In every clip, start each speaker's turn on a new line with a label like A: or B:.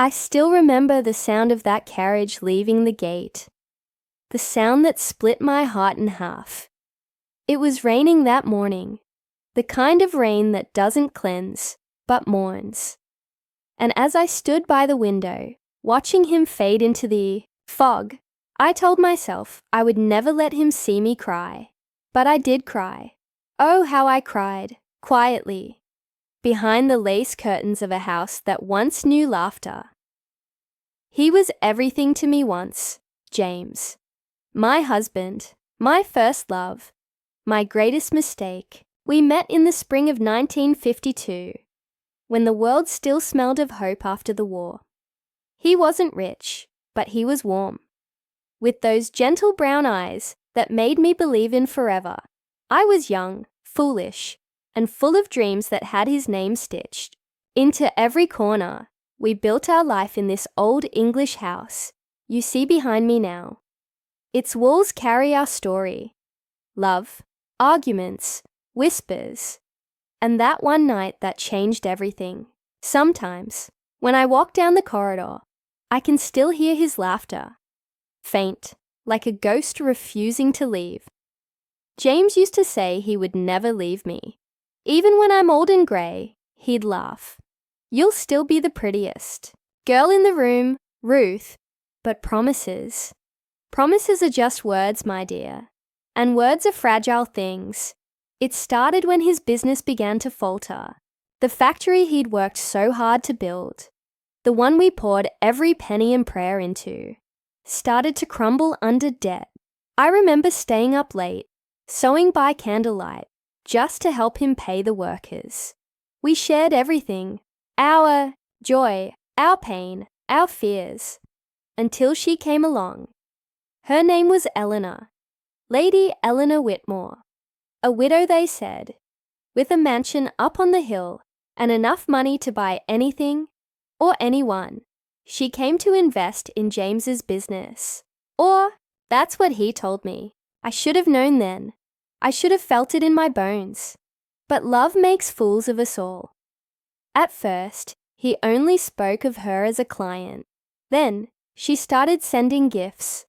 A: I still remember the sound of that carriage leaving the gate, the sound that split my heart in half. It was raining that morning, the kind of rain that doesn't cleanse, but mourns. And as I stood by the window, watching him fade into the fog, I told myself I would never let him see me cry. But I did cry. Oh, how I cried, quietly, behind the lace curtains of a house that once knew laughter. He was everything to me once, James. My husband, my first love, my greatest mistake. We met in the spring of 1952, when the world still smelled of hope after the war. He wasn't rich, but he was warm, with those gentle brown eyes that made me believe in forever. I was young, foolish, and full of dreams that had his name stitched into every corner. We built our life in this old English house you see behind me now. Its walls carry our story, love, arguments, whispers, and that one night that changed everything. Sometimes, when I walk down the corridor, I can still hear his laughter, faint, like a ghost refusing to leave. James used to say he would never leave me. Even when I'm old and grey, he'd laugh. You'll still be the prettiest girl in the room, Ruth, but promises. Promises are just words, my dear, and words are fragile things. It started when his business began to falter. The factory he'd worked so hard to build, the one we poured every penny and prayer into, started to crumble under debt. I remember staying up late, sewing by candlelight, just to help him pay the workers. We shared everything, our joy, our pain, our fears, until she came along. Her name was Eleanor, Lady Eleanor Whitmore, a widow, they said, with a mansion up on the hill and enough money to buy anything or anyone. She came to invest in James's business. Or, that's what he told me. I should have known then. I should have felt it in my bones. But love makes fools of us all. At first, he only spoke of her as a client. Then, she started sending gifts,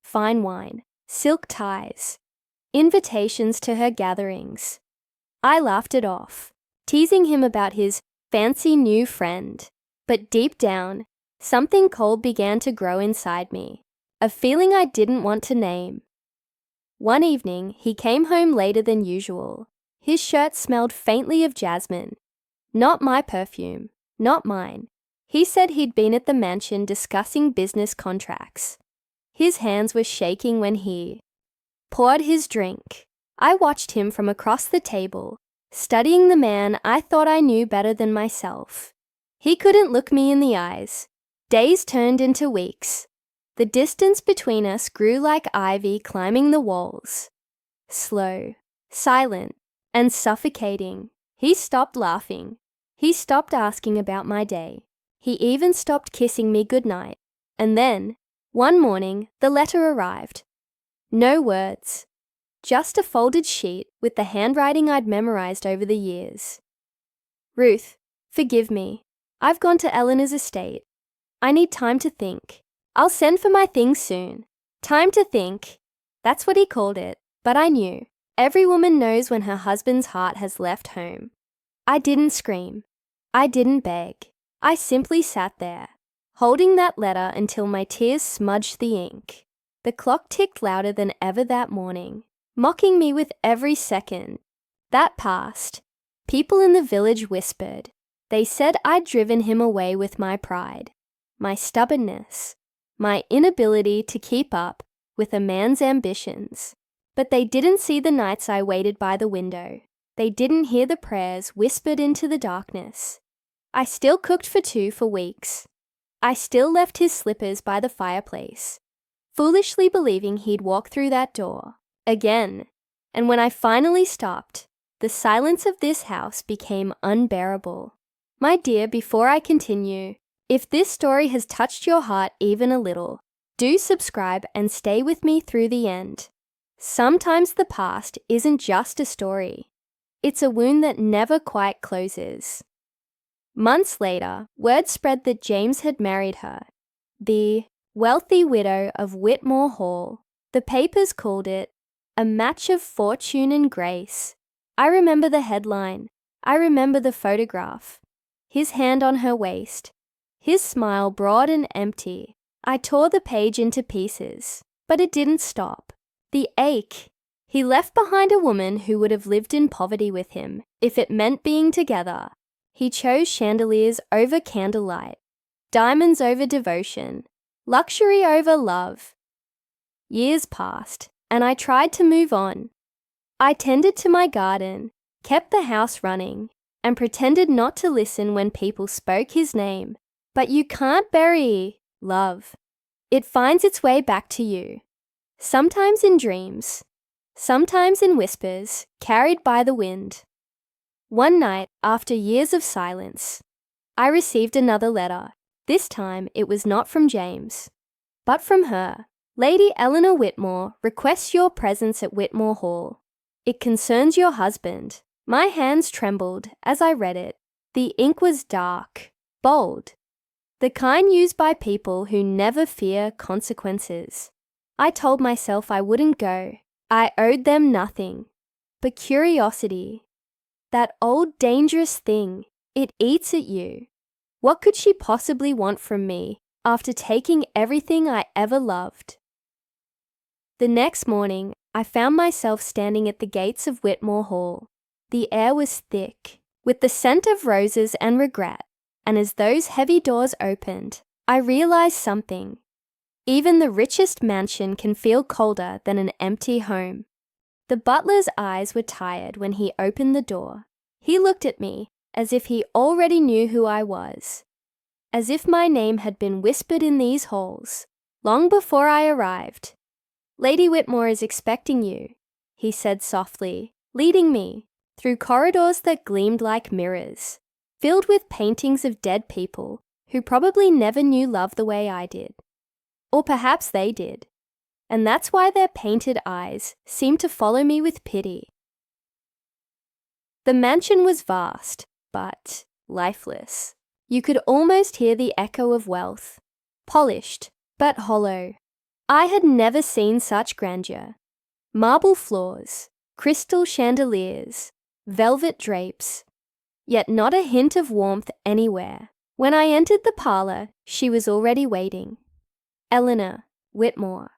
A: fine wine, silk ties, invitations to her gatherings. I laughed it off, teasing him about his fancy new friend. But deep down, something cold began to grow inside me, a feeling I didn't want to name. One evening, he came home later than usual. His shirt smelled faintly of jasmine. Not my perfume, not mine. He said he'd been at the mansion discussing business contracts. His hands were shaking when he poured his drink. I watched him from across the table, studying the man I thought I knew better than myself. He couldn't look me in the eyes. Days turned into weeks. The distance between us grew like ivy climbing the walls. Slow, silent, and suffocating. He stopped laughing. He stopped asking about my day. He even stopped kissing me goodnight. And then, one morning, the letter arrived. No words. Just a folded sheet with the handwriting I'd memorized over the years. Ruth, forgive me. I've gone to Eleanor's estate. I need time to think. I'll send for my things soon. Time to think. That's what he called it. But I knew. Every woman knows when her husband's heart has left home. I didn't scream. I didn't beg. I simply sat there, holding that letter until my tears smudged the ink. The clock ticked louder than ever that morning, mocking me with every second. That passed. People in the village whispered. They said I'd driven him away with my pride, my stubbornness, my inability to keep up with a man's ambitions. But they didn't see the nights I waited by the window. They didn't hear the prayers whispered into the darkness. I still cooked for two for weeks. I still left his slippers by the fireplace, foolishly believing he'd walk through that door again. And when I finally stopped, the silence of this house became unbearable. My dear, before I continue, if this story has touched your heart even a little, do subscribe and stay with me through the end. Sometimes the past isn't just a story. It's a wound that never quite closes. Months later, word spread that James had married her, the wealthy widow of Whitmore Hall. The papers called it a match of fortune and grace. I remember the headline. I remember the photograph. His hand on her waist. His smile broad and empty. I tore the page into pieces, but it didn't stop. The ache. He left behind a woman who would have lived in poverty with him if it meant being together. He chose chandeliers over candlelight, diamonds over devotion, luxury over love. Years passed, and I tried to move on. I tended to my garden, kept the house running, and pretended not to listen when people spoke his name. But you can't bury love. It finds its way back to you. Sometimes in dreams, sometimes in whispers, carried by the wind. One night, after years of silence, I received another letter. This time it was not from James, but from her. Lady Eleanor Whitmore requests your presence at Whitmore Hall. It concerns your husband. My hands trembled as I read it. The ink was dark, bold, the kind used by people who never fear consequences. I told myself I wouldn't go. I owed them nothing. But curiosity, that old dangerous thing, it eats at you. What could she possibly want from me after taking everything I ever loved? The next morning, I found myself standing at the gates of Whitmore Hall. The air was thick, with the scent of roses and regret, and as those heavy doors opened, I realized something. Even the richest mansion can feel colder than an empty home. The butler's eyes were tired when he opened the door. He looked at me as if he already knew who I was, as if my name had been whispered in these halls long before I arrived. Lady Whitmore is expecting you, he said softly, leading me through corridors that gleamed like mirrors, filled with paintings of dead people who probably never knew love the way I did. Or perhaps they did, and that's why their painted eyes seemed to follow me with pity. The mansion was vast, but lifeless. You could almost hear the echo of wealth, polished but hollow. I had never seen such grandeur. Marble floors, crystal chandeliers, velvet drapes, yet not a hint of warmth anywhere. When I entered the parlour, she was already waiting. Eleanor Whitmore.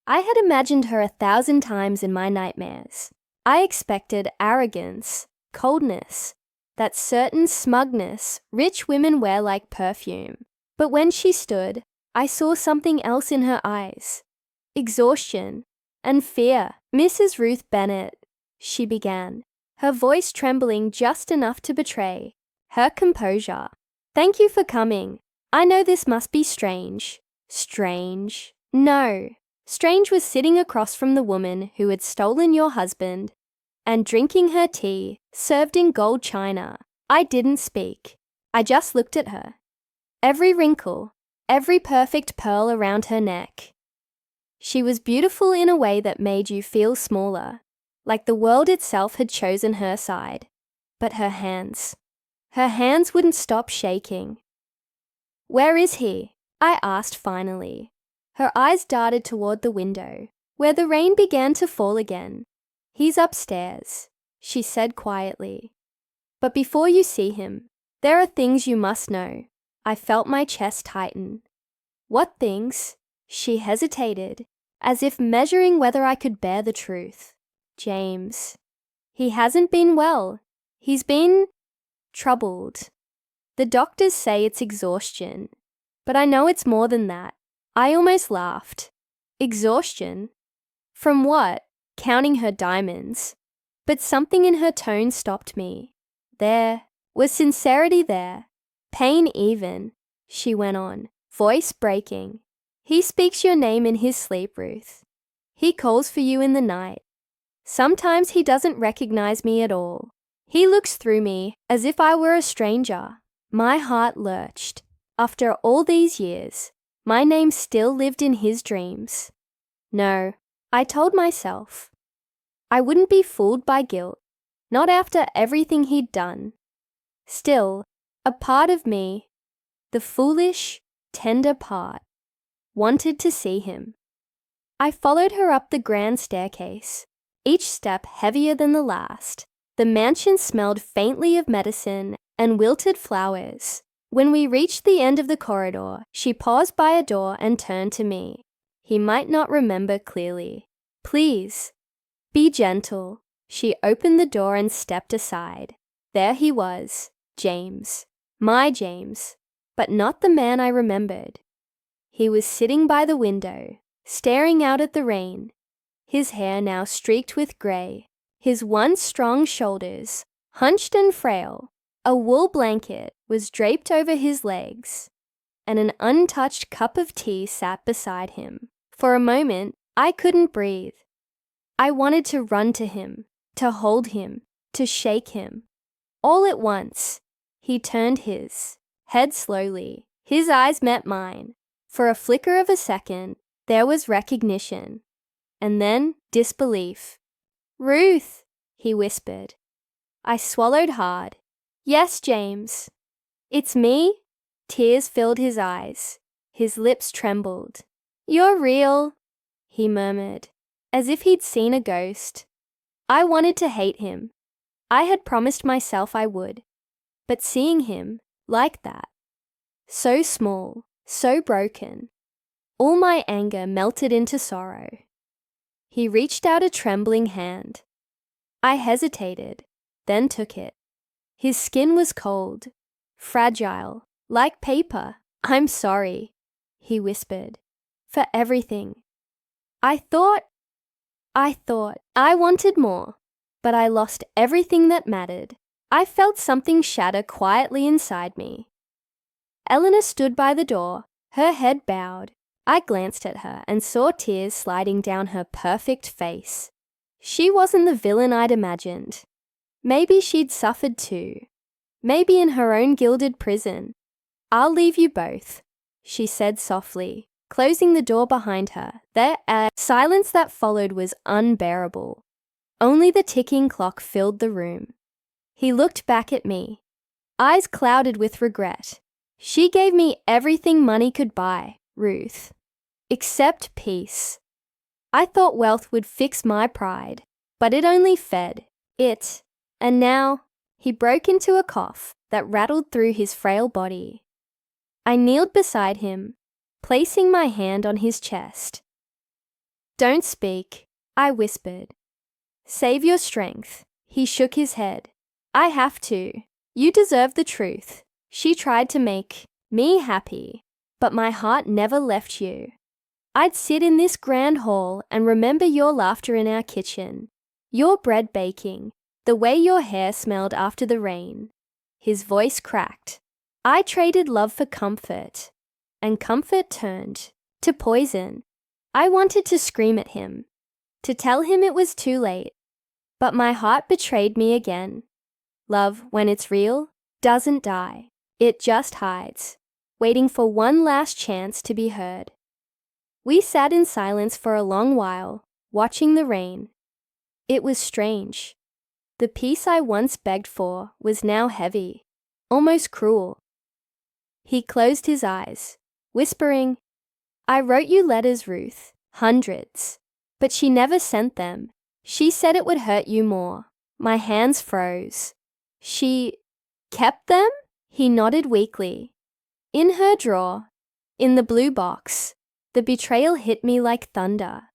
A: I had imagined her 1,000 times in my nightmares. I expected arrogance, coldness, that certain smugness rich women wear like perfume. But when she stood, I saw something else in her eyes. Exhaustion and fear. Mrs. Ruth Bennet, she began, her voice trembling just enough to betray her composure. Thank you for coming. I know this must be strange. Strange? No. Strange was sitting across from the woman who had stolen your husband and drinking her tea, served in gold china. I didn't speak. I just looked at her. Every wrinkle, every perfect pearl around her neck. She was beautiful in a way that made you feel smaller, like the world itself had chosen her side. But her hands wouldn't stop shaking. Where is he? I asked finally. Her eyes darted toward the window, where the rain began to fall again. He's upstairs, she said quietly. But before you see him, there are things you must know. I felt my chest tighten. What things? She hesitated, as if measuring whether I could bear the truth. James. He hasn't been well. He's been troubled. The doctors say it's exhaustion, but I know it's more than that. I almost laughed. Exhaustion? From what? Counting her diamonds. But something in her tone stopped me. There was sincerity there. Pain even, she went on, voice breaking. He speaks your name in his sleep, Ruth. He calls for you in the night. Sometimes he doesn't recognize me at all. He looks through me as if I were a stranger. My heart lurched. After all these years, my name still lived in his dreams. No, I told myself. I wouldn't be fooled by guilt, not after everything he'd done. Still, A part of me, the foolish, tender part, wanted to see him. I followed her up the grand staircase, each step heavier than the last. The mansion smelled faintly of medicine and wilted flowers. When we reached the end of the corridor, she paused by a door and turned to me. He might not remember clearly. "Please, be gentle." She opened the door and stepped aside. There he was, James. My James, but not the man I remembered. He was sitting by the window, staring out at the rain, his hair now streaked with grey, his once strong shoulders, hunched and frail. A wool blanket was draped over his legs, and an untouched cup of tea sat beside him. For a moment, I couldn't breathe. I wanted to run to him, to hold him, to shake him. All at once, he turned his head slowly. His eyes met mine. For a flicker of a second, there was recognition, and then disbelief. "Ruth," he whispered. I swallowed hard. "Yes, James." "It's me?" Tears filled his eyes. His lips trembled. "You're real," he murmured, as if he'd seen a ghost. I wanted to hate him. I had promised myself I would. But seeing him, like that, so small, so broken, all my anger melted into sorrow. He reached out a trembling hand. I hesitated, then took it. His skin was cold, fragile, like paper. "I'm sorry," he whispered, "for everything. I thought I wanted more, but I lost everything that mattered." I felt something shatter quietly inside me. Eleanor stood by the door, her head bowed. I glanced at her and saw tears sliding down her perfect face. She wasn't the villain I'd imagined. Maybe she'd suffered too. Maybe in her own gilded prison. "I'll leave you both," she said softly, closing the door behind her. The silence that followed was unbearable. Only the ticking clock filled the room. He looked back at me, eyes clouded with regret. "She gave me everything money could buy, Ruth, except peace. I thought wealth would fix my pride, but it only fed it. And now," he broke into a cough that rattled through his frail body. I kneeled beside him, placing my hand on his chest. "Don't speak," I whispered. "Save your strength." He shook his head. "I have to. You deserve the truth. She tried to make me happy, but my heart never left you. I'd sit in this grand hall and remember your laughter in our kitchen, your bread baking, the way your hair smelled after the rain." His voice cracked. I traded love for comfort, and comfort turned to poison. I wanted to scream at him, to tell him it was too late, but my heart betrayed me again. Love, when it's real, doesn't die. It just hides, waiting for one last chance to be heard. We sat in silence for a long while, watching the rain. It was strange. The peace I once begged for was now heavy, almost cruel. He closed his eyes, whispering, "I wrote you letters, Ruth, hundreds, but she never sent them. She said it would hurt you more." My hands froze. "She kept them?" He nodded weakly. "In her drawer, in the blue box." The betrayal hit me like thunder.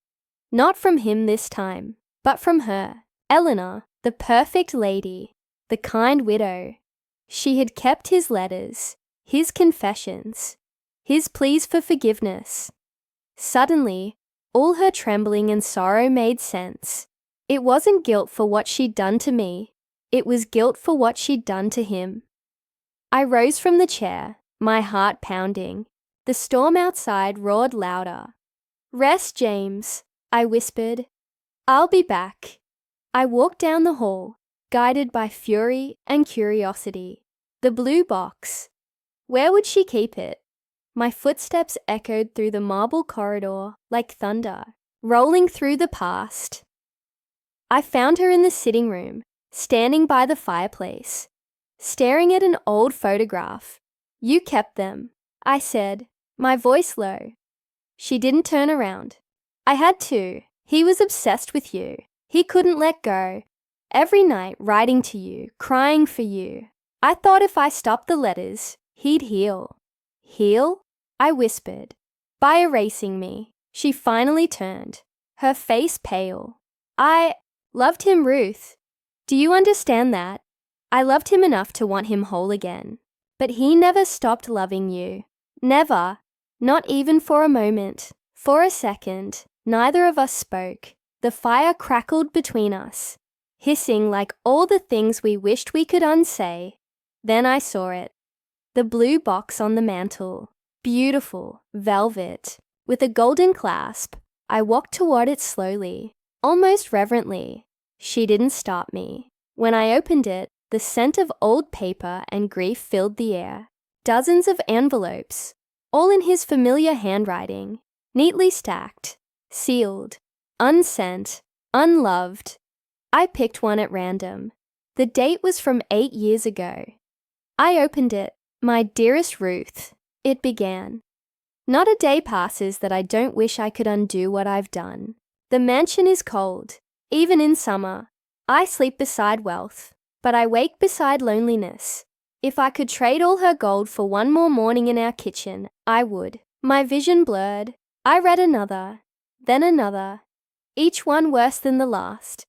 A: Not from him this time, but from her. Eleanor, the perfect lady, the kind widow. She had kept his letters, his confessions, his pleas for forgiveness. Suddenly, all her trembling and sorrow made sense. It wasn't guilt for what she'd done to me. It was guilt for what she'd done to him. I rose from the chair, my heart pounding. The storm outside roared louder. "Rest, James," I whispered. "I'll be back." I walked down the hall, guided by fury and curiosity. The blue box. Where would she keep it? My footsteps echoed through the marble corridor like thunder, rolling through the past. I found her in the sitting room, standing by the fireplace, staring at an old photograph. "You kept them," I said, my voice low. She didn't turn around. "I had to. He was obsessed with you. He couldn't let go. Every night writing to you, crying for you. I thought if I stopped the letters, he'd heal." "Heal?" I whispered. "By erasing me." She finally turned, her face pale. "I loved him, Ruth. Do you understand that? I loved him enough to want him whole again. But he never stopped loving you. Never. Not even for a moment. For a second, neither of us spoke. The fire crackled between us, hissing like all the things we wished we could unsay. Then I saw it. The blue box on the mantel. Beautiful, velvet, with a golden clasp. I walked toward it slowly, almost reverently. She didn't stop me. When I opened it, the scent of old paper and grief filled the air. Dozens of envelopes, all in his familiar handwriting, neatly stacked, sealed, unsent, unloved. I picked one at random. The date was from 8 years ago. I opened it. "My dearest Ruth," it began. "Not a day passes that I don't wish I could undo what I've done. The mansion is cold, even in summer. I sleep beside wealth, but I wake beside loneliness. If I could trade all her gold for one more morning in our kitchen, I would." My vision blurred. I read another, then another, each one worse than the last.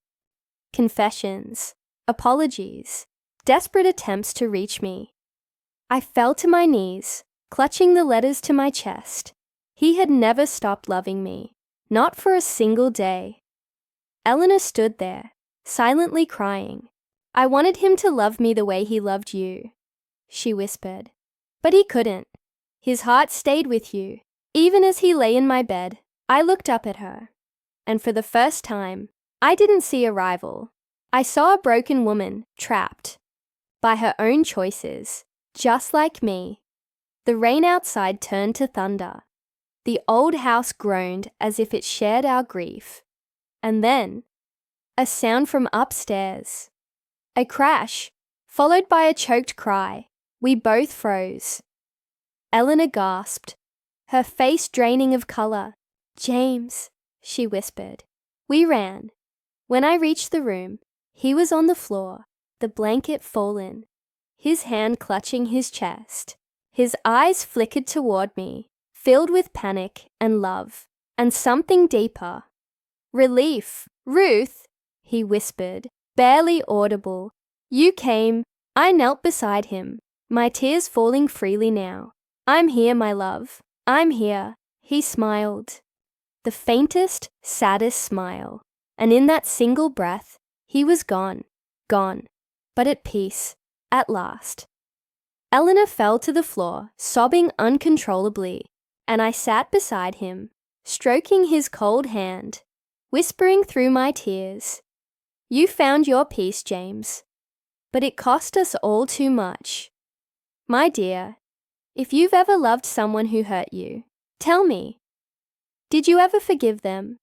A: Confessions, apologies, desperate attempts to reach me. I fell to my knees, clutching the letters to my chest. He had never stopped loving me, not for a single day. Eleanor stood there, silently crying. "I wanted him to love me the way he loved you," she whispered. "But he couldn't. His heart stayed with you. Even as he lay in my bed, I looked up at her. And for the first time, I didn't see a rival. I saw a broken woman, trapped by her own choices, just like me." The rain outside turned to thunder. The old house groaned as if it shared our grief. And then, a sound from upstairs. A crash, followed by a choked cry. We both froze. Eleanor gasped, her face draining of color. "James," she whispered. We ran. When I reached the room, he was on the floor, the blanket fallen, his hand clutching his chest. His eyes flickered toward me, filled with panic and love, and something deeper. "Relief, Ruth," he whispered, barely audible. "You came." I knelt beside him, my tears falling freely now. "I'm here, my love. I'm here." He smiled. The faintest, saddest smile. And in that single breath, he was gone, but at peace, at last. Eleanor fell to the floor, sobbing uncontrollably, and I sat beside him, stroking his cold hand, whispering through my tears, "You found your peace, James, but it cost us all too much. My dear, if you've ever loved someone who hurt you, tell me. Did you ever forgive them?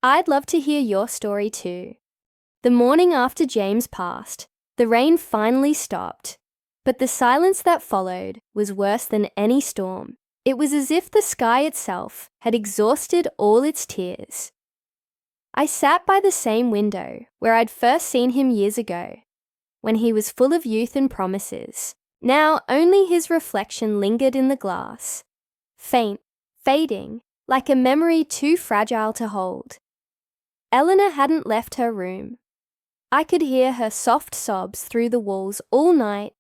A: I'd love to hear your story too." The morning after James passed, the rain finally stopped, but the silence that followed was worse than any storm. It was as if the sky itself had exhausted all its tears. I sat by the same window where I'd first seen him years ago, when he was full of youth and promises. Now only his reflection lingered in the glass, faint, fading, like a memory too fragile to hold. Eleanor hadn't left her room. I could hear her soft sobs through the walls all night.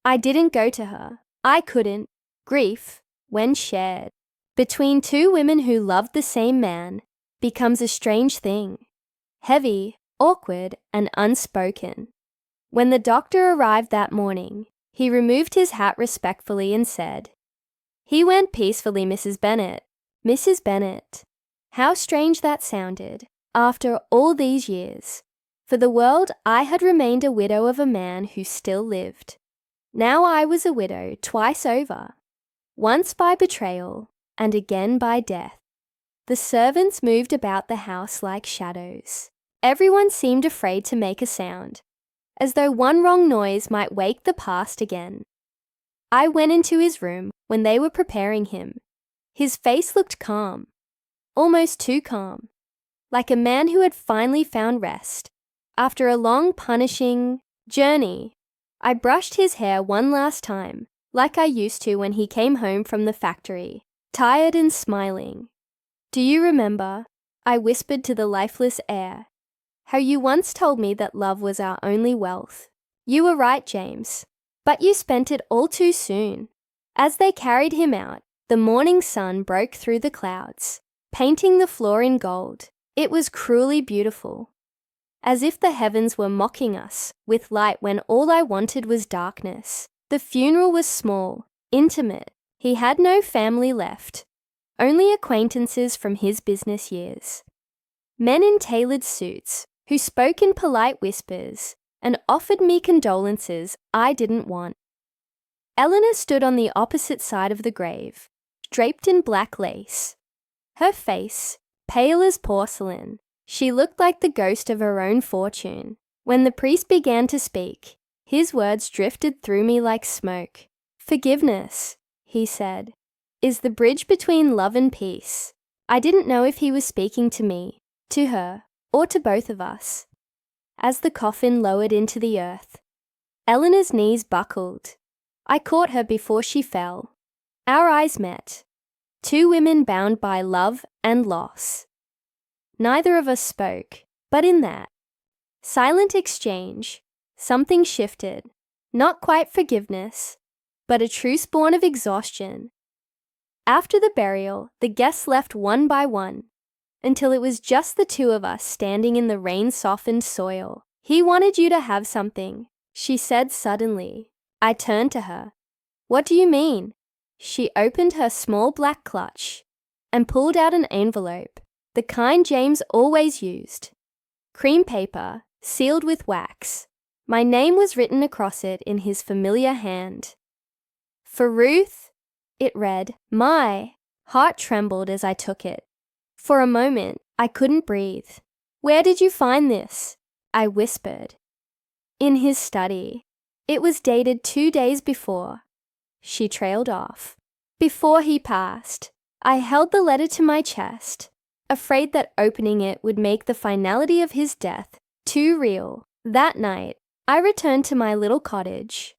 A: I didn't go to her. I couldn't. Grief, when shared between two women who loved the same man, becomes a strange thing, heavy, awkward, and unspoken. When the doctor arrived that morning, he removed his hat respectfully and said, "He went peacefully, Mrs. Bennet." Mrs. Bennet. How strange that sounded, after all these years. For the world, I had remained a widow of a man who still lived. Now I was a widow twice over, once by betrayal and again by death. The servants moved about the house like shadows. Everyone seemed afraid to make a sound. as though one wrong noise might wake the past again. I went into his room when they were preparing him. His face looked calm, almost too calm, like a man who had finally found rest after a long, punishing journey. I brushed his hair one last time, like I used to when he came home from the factory, tired and smiling. "Do you remember," I whispered to the lifeless air, "how you once told me that love was our only wealth? You were right, James, but you spent it all too soon." As they carried him out, the morning sun broke through the clouds, painting the floor in gold. It was cruelly beautiful, as if the heavens were mocking us with light when all I wanted was darkness. The funeral was small, intimate. He had no family left, only acquaintances from his business years. Men in tailored suits who spoke in polite whispers and offered me condolences I didn't want. Eleanor stood on the opposite side of the grave, draped in black lace. Her face, pale as porcelain, she looked like the ghost of her own fortune. When the priest began to speak, his words drifted through me like smoke. "Forgiveness," he said, "is the bridge between love and peace." I didn't know if he was speaking to me, to her, or to both of us. As the coffin lowered into the earth, Eleanor's knees buckled. I caught her before she fell. Our eyes met. Two women bound by love and loss. Neither of us spoke, but in that silent exchange, something shifted. Not quite forgiveness, but a truce born of exhaustion. After the burial, the guests left one by one, until it was just the two of us standing in the rain-softened soil. "He wanted you to have something," she said suddenly. I turned to her. "What do you mean?" She opened her small black clutch and pulled out an envelope, the kind James always used. Cream paper, sealed with wax. My name was written across it in his familiar hand. "For Ruth," it read. My heart trembled as I took it. For a moment, I couldn't breathe. "Where did you find this?" I whispered. "In his study. It was dated 2 days before." She trailed off. "Before he passed." I held the letter to my chest, afraid that opening it would make the finality of his death too real. That night, I returned to my little cottage,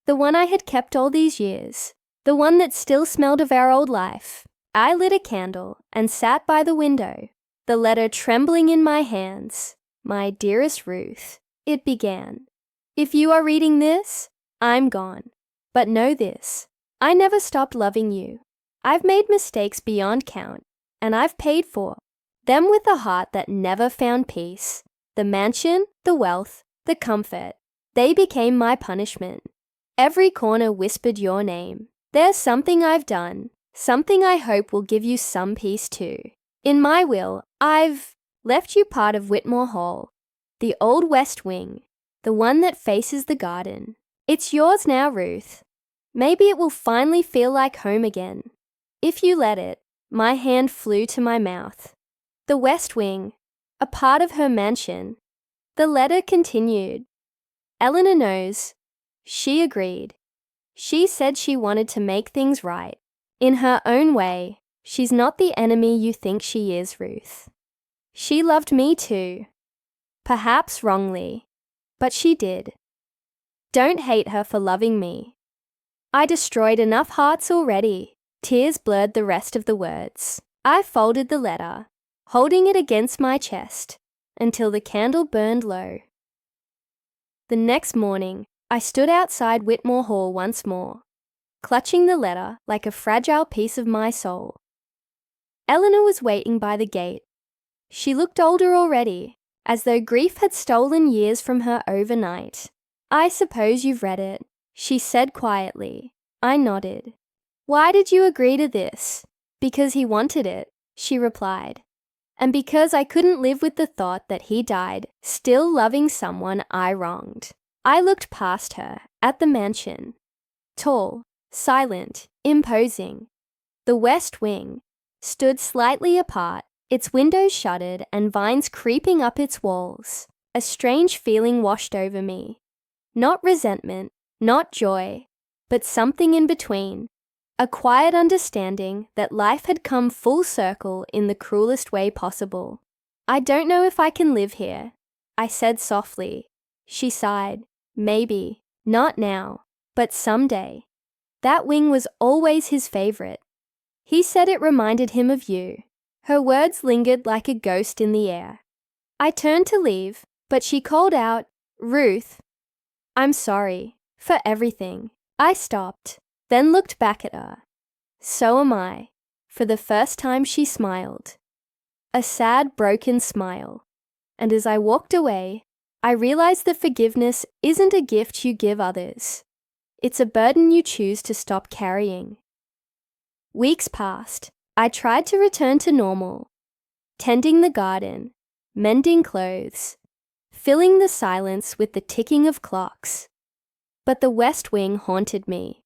A: the one I had kept all these years, the one that still smelled of our old life. I lit a candle and sat by the window, the letter trembling in my hands. "My dearest Ruth," it began. "If you are reading this, I'm gone. But know this, I never stopped loving you. I've made mistakes beyond count, and I've paid for them with a heart that never found peace. The mansion, the wealth, the comfort, they became my punishment. Every corner whispered your name. There's something I've done, something I hope will give you some peace too. In my will, I've left you part of Whitmore Hall, the old West Wing, the one that faces the garden. It's yours now, Ruth. Maybe it will finally feel like home again. If you let it." My hand flew to my mouth. The West Wing, a part of her mansion. The letter continued. "Eleanor knows." She agreed. She said she wanted to make things right. In her own way, she's not the enemy you think she is, Ruth. She loved me too. Perhaps wrongly, but she did. Don't hate her for loving me. I destroyed enough hearts already. Tears blurred the rest of the words. I folded the letter, holding it against my chest, until the candle burned low. The next morning, I stood outside Whitmore Hall once more, clutching the letter like a fragile piece of my soul. Eleanor was waiting by the gate. She looked older already, as though grief had stolen years from her overnight. "I suppose you've read it," she said quietly. I nodded. "Why did you agree to this?" "Because he wanted it," she replied. "And because I couldn't live with the thought that he died, still loving someone I wronged." I looked past her, at the mansion. Tall, silent, imposing. The West Wing stood slightly apart, its windows shuttered and vines creeping up its walls. a strange feeling washed over me. Not resentment, not joy, but something in between. A quiet understanding that life had come full circle in the cruelest way possible. "I don't know if I can live here," I said softly. She sighed. "Maybe. Not now. But someday." That wing was always his favorite. He said it reminded him of you. Her words lingered like a ghost in the air. I turned to leave, but she called out, "Ruth, I'm sorry for everything." I stopped, then looked back at her. "So am I." For the first time she smiled. A sad, broken smile. And as I walked away, I realized that forgiveness isn't a gift you give others. It's a burden you choose to stop carrying. Weeks passed. I tried to return to normal. Tending the garden, mending clothes, filling the silence with the ticking of clocks. But the West Wing haunted me.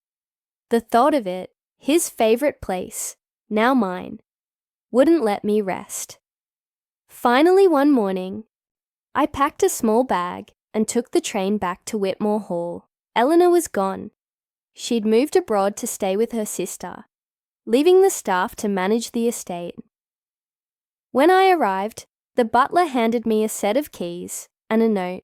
A: The thought of it, his favorite place, now mine, wouldn't let me rest. Finally, one morning, I packed a small bag and took the train back to Whitmore Hall. Eleanor was gone. She'd moved abroad to stay with her sister, leaving the staff to manage the estate. When I arrived, the butler handed me a set of keys and a note.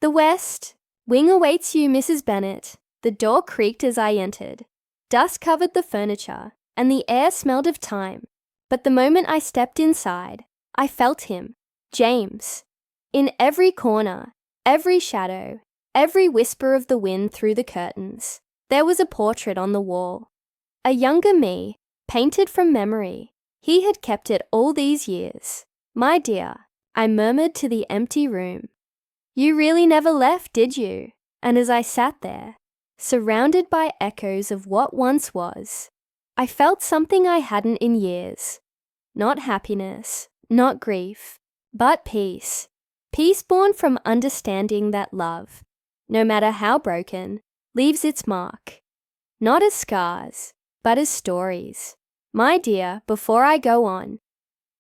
A: "The West Wing awaits you, Mrs. Bennet." The door creaked as I entered. Dust covered the furniture, and the air smelled of thyme. But the moment I stepped inside, I felt him, James. In every corner, every shadow, every whisper of the wind through the curtains, there was a portrait on the wall. A younger me, painted from memory. He had kept it all these years. "My dear," I murmured to the empty room. "You really never left, did you?" And as I sat there, surrounded by echoes of what once was, I felt something I hadn't in years. Not happiness, not grief, but peace. Peace born from understanding that love, no matter how broken, leaves its mark. Not as scars, but as stories. My dear, before I go on,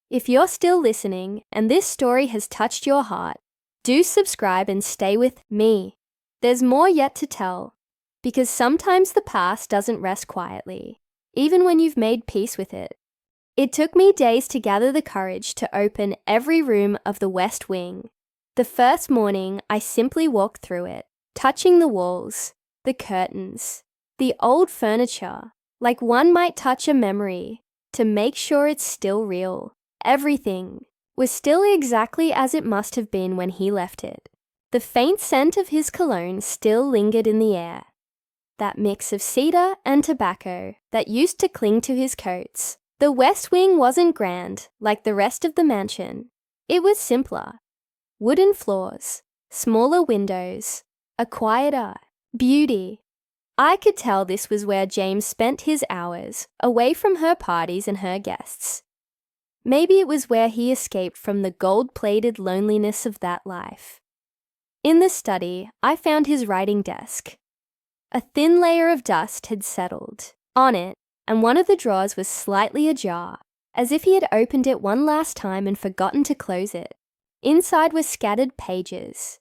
A: if you're still listening and this story has touched your heart, do subscribe and stay with me. There's more yet to tell, because sometimes the past doesn't rest quietly, even when you've made peace with it. It took me days to gather the courage to open every room of the West Wing. The first morning, I simply walked through it, touching the walls, the curtains, the old furniture, like one might touch a memory, to make sure it's still real. Everything was still exactly as it must have been when he left it. The faint scent of his cologne still lingered in the air. That mix of cedar and tobacco that used to cling to his coats. The West Wing wasn't grand like the rest of the mansion. It was simpler. Wooden floors, smaller windows, a quieter beauty. I could tell this was where James spent his hours, away from her parties and her guests. Maybe it was where he escaped from the gold-plated loneliness of that life. In the study, I found his writing desk. A thin layer of dust had settled on it, and one of the drawers was slightly ajar, as if he had opened it one last time and forgotten to close it. Inside were scattered pages,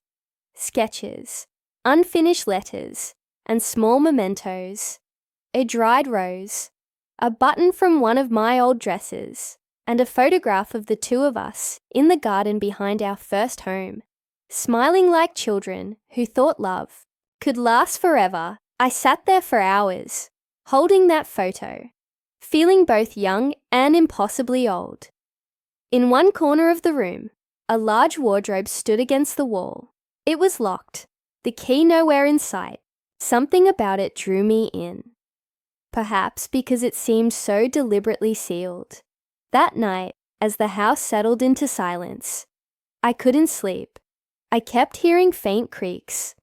A: sketches, unfinished letters, and small mementos. A dried rose, a button from one of my old dresses, and a photograph of the two of us in the garden behind our first home, smiling like children who thought love could last forever. I sat there for hours, holding that photo, feeling both young and impossibly old. In one corner of the room, a large wardrobe stood against the wall. It was locked, the key nowhere in sight. Something about it drew me in. Perhaps because it seemed so deliberately sealed. That night, as the house settled into silence, I couldn't sleep. I kept hearing faint creaks,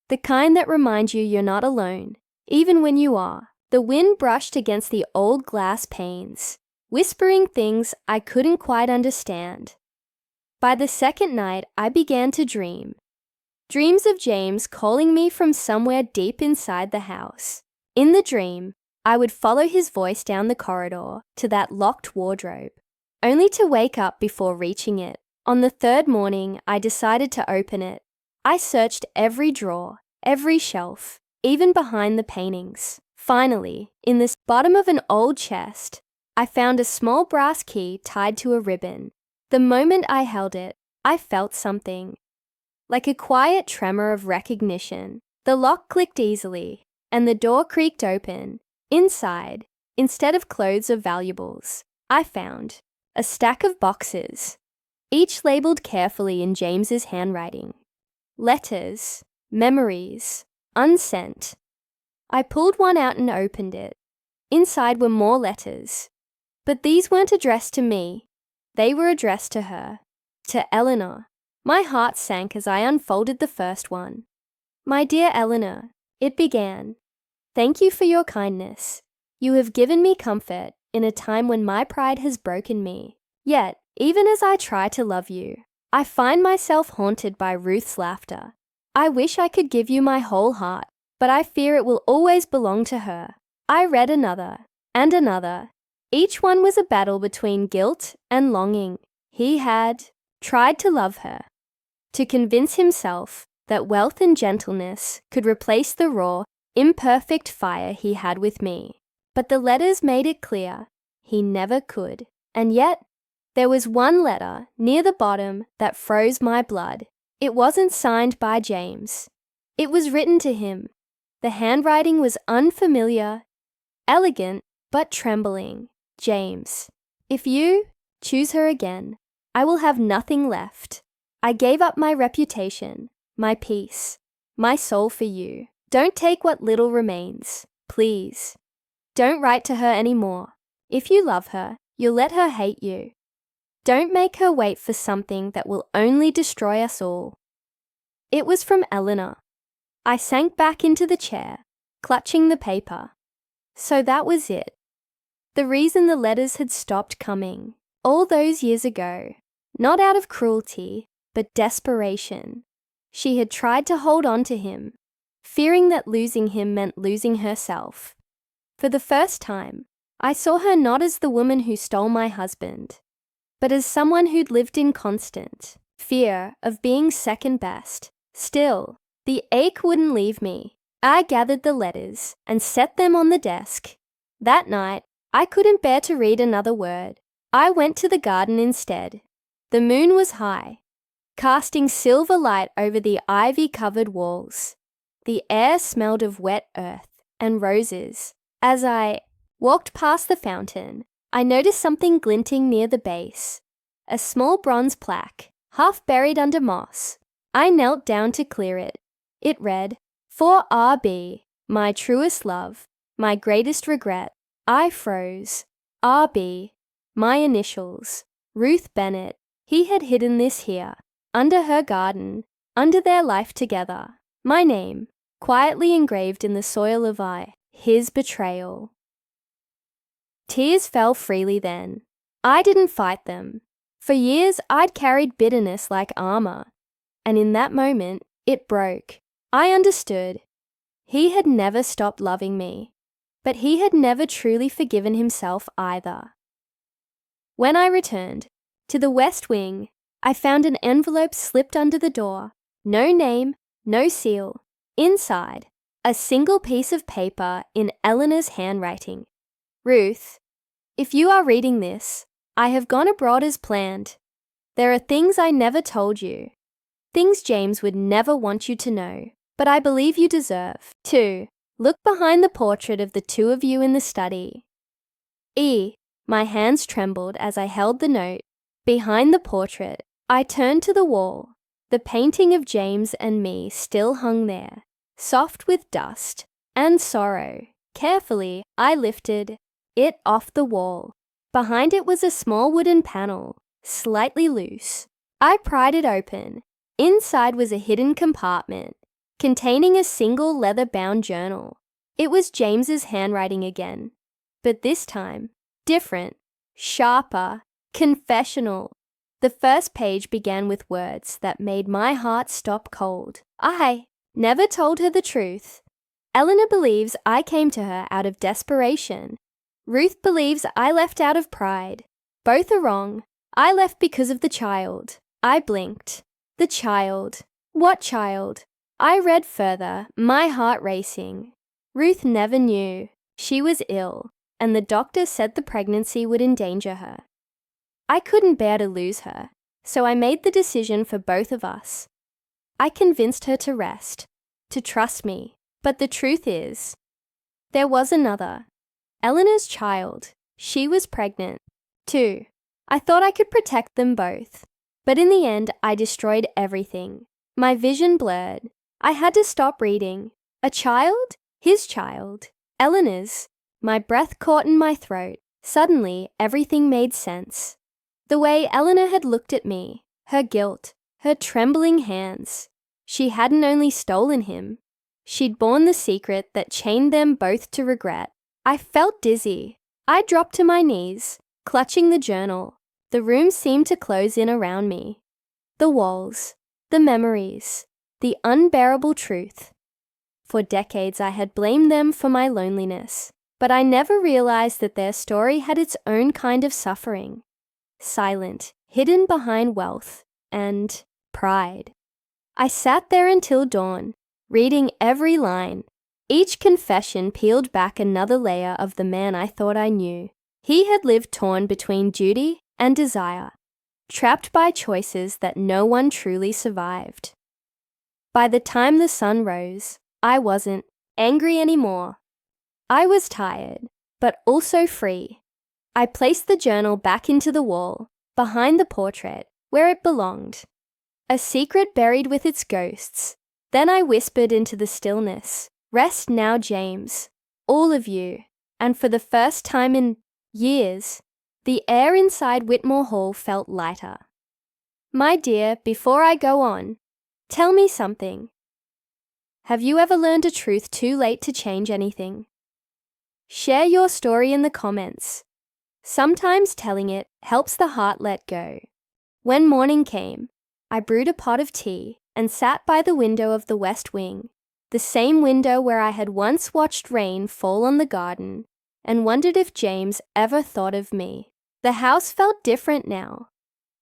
A: the kind that remind you you're not alone, even when you are. The wind brushed against the old glass panes, whispering things I couldn't quite understand. By the second night, I began to dream. Dreams of James calling me from somewhere deep inside the house. In the dream, I would follow his voice down the corridor to that locked wardrobe, only to wake up before reaching it. On the third morning, I decided to open it. I searched every drawer, every shelf, even behind the paintings. Finally, in the bottom of an old chest, I found a small brass key tied to a ribbon. The moment I held it, I felt something. Like a quiet tremor of recognition. The lock clicked easily, and the door creaked open. Inside, instead of clothes or valuables, I found a stack of boxes, each labeled carefully in James's handwriting. Letters, memories, unsent. I pulled one out and opened it. Inside were more letters. But these weren't addressed to me. They were addressed to her, to Eleanor. My heart sank as I unfolded the first one. My dear Eleanor, it began. Thank you for your kindness. You have given me comfort in a time when my pride has broken me. Yet, even as I try to love you, I find myself haunted by Ruth's laughter. I wish I could give you my whole heart, but I fear it will always belong to her. I read another, and another. Each one was a battle between guilt and longing. He had tried to love her, to convince himself that wealth and gentleness could replace the raw, imperfect fire he had with me. But the letters made it clear he never could. And yet, there was one letter near the bottom that froze my blood. It wasn't signed by James. It was written to him. The handwriting was unfamiliar, elegant, but trembling. James, if you choose her again, I will have nothing left. I gave up my reputation, my peace, my soul for you. Don't take what little remains, please. Don't write to her anymore. If you love her, you'll let her hate you. Don't make her wait for something that will only destroy us all. It was from Eleanor. I sank back into the chair, clutching the paper. So that was it. The reason the letters had stopped coming, all those years ago, not out of cruelty, but desperation. She had tried to hold on to him, fearing that losing him meant losing herself. For the first time, I saw her not as the woman who stole my husband, but as someone who'd lived in constant fear of being second best. Still, the ache wouldn't leave me. I gathered the letters and set them on the desk. That night, I couldn't bear to read another word. I went to the garden instead. The moon was high, casting silver light over the ivy-covered walls. The air smelled of wet earth and roses. As I walked past the fountain, I noticed something glinting near the base. A small bronze plaque, half buried under moss. I knelt down to clear it. It read, "For R.B., my truest love, my greatest regret." I froze. R.B., my initials. Ruth Bennett. He had hidden this here, under her garden, under their life together. My name, quietly engraved in the soil of his betrayal. Tears fell freely then. I didn't fight them. For years, I'd carried bitterness like armor. And in that moment, it broke. I understood. He had never stopped loving me, but he had never truly forgiven himself either. When I returned to the West Wing, I found an envelope slipped under the door. No name, no seal. Inside, a single piece of paper in Eleanor's handwriting. Ruth, if you are reading this, I have gone abroad as planned. There are things I never told you. Things James would never want you to know, but I believe you deserve. 2. Look behind the portrait of the two of you in the study. My hands trembled as I held the note. Behind the portrait, I turned to the wall. The painting of James and me still hung there, soft with dust and sorrow. Carefully, I lifted it off the wall. Behind it was a small wooden panel, slightly loose. I pried it open. Inside was a hidden compartment, containing a single leather-bound journal. It was James's handwriting again, but this time, different, sharper, confessional. The first page began with words that made my heart stop cold. I never told her the truth. Eleanor believes I came to her out of desperation. Ruth believes I left out of pride. Both are wrong. I left because of the child. I blinked. The child. What child? I read further, my heart racing. Ruth never knew. She was ill, and the doctor said the pregnancy would endanger her. I couldn't bear to lose her, so I made the decision for both of us. I convinced her to rest, to trust me, but the truth is, there was another. Eleanor's child. She was pregnant, too. I thought I could protect them both, but in the end, I destroyed everything. My vision blurred. I had to stop reading. A child? His child. Eleanor's. My breath caught in my throat. Suddenly, everything made sense. The way Eleanor had looked at me, her guilt, her trembling hands. She hadn't only stolen him, she'd borne the secret that chained them both to regret. I felt dizzy. I dropped to my knees, clutching the journal. The room seemed to close in around me. The walls, the memories, the unbearable truth. For decades I had blamed them for my loneliness, but I never realized that their story had its own kind of suffering. Silent, hidden behind wealth and pride. I sat there until dawn, reading every line. Each confession peeled back another layer of the man I thought I knew. He had lived torn between duty and desire, trapped by choices that no one truly survived. By the time the sun rose, I wasn't angry anymore. I was tired, but also free. I placed the journal back into the wall, behind the portrait, where it belonged. A secret buried with its ghosts. Then I whispered into the stillness, "Rest now, James, all of you." And for the first time in years, the air inside Whitmore Hall felt lighter. My dear, before I go on, tell me something. Have you ever learned a truth too late to change anything? Share your story in the comments. Sometimes telling it helps the heart let go. When morning came, I brewed a pot of tea and sat by the window of the west wing, the same window where I had once watched rain fall on the garden and wondered if James ever thought of me. The house felt different now,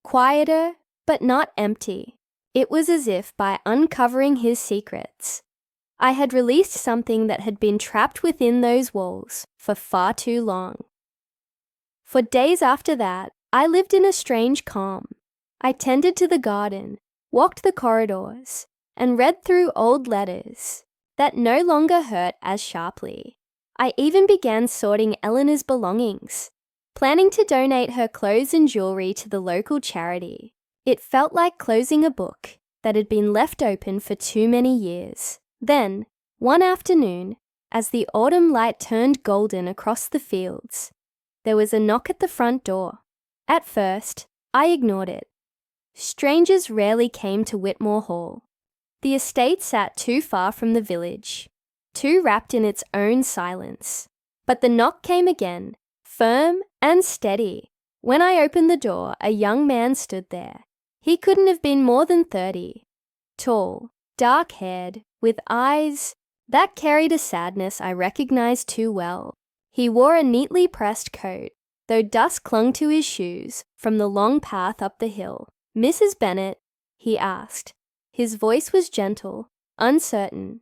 A: quieter but not empty. It was as if by uncovering his secrets, I had released something that had been trapped within those walls for far too long. For days after that, I lived in a strange calm. I tended to the garden, walked the corridors, and read through old letters that no longer hurt as sharply. I even began sorting Eleanor's belongings, planning to donate her clothes and jewelry to the local charity. It felt like closing a book that had been left open for too many years. Then, one afternoon, as the autumn light turned golden across the fields, there was a knock at the front door. At first, I ignored it. Strangers rarely came to Whitmore Hall. The estate sat too far from the village, too wrapped in its own silence. But the knock came again, firm and steady. When I opened the door, a young man stood there. He couldn't have been more than 30. Tall, dark-haired, with eyes that carried a sadness I recognized too well. He wore a neatly pressed coat, though dust clung to his shoes from the long path up the hill. "Mrs. Bennet?" he asked. His voice was gentle, uncertain.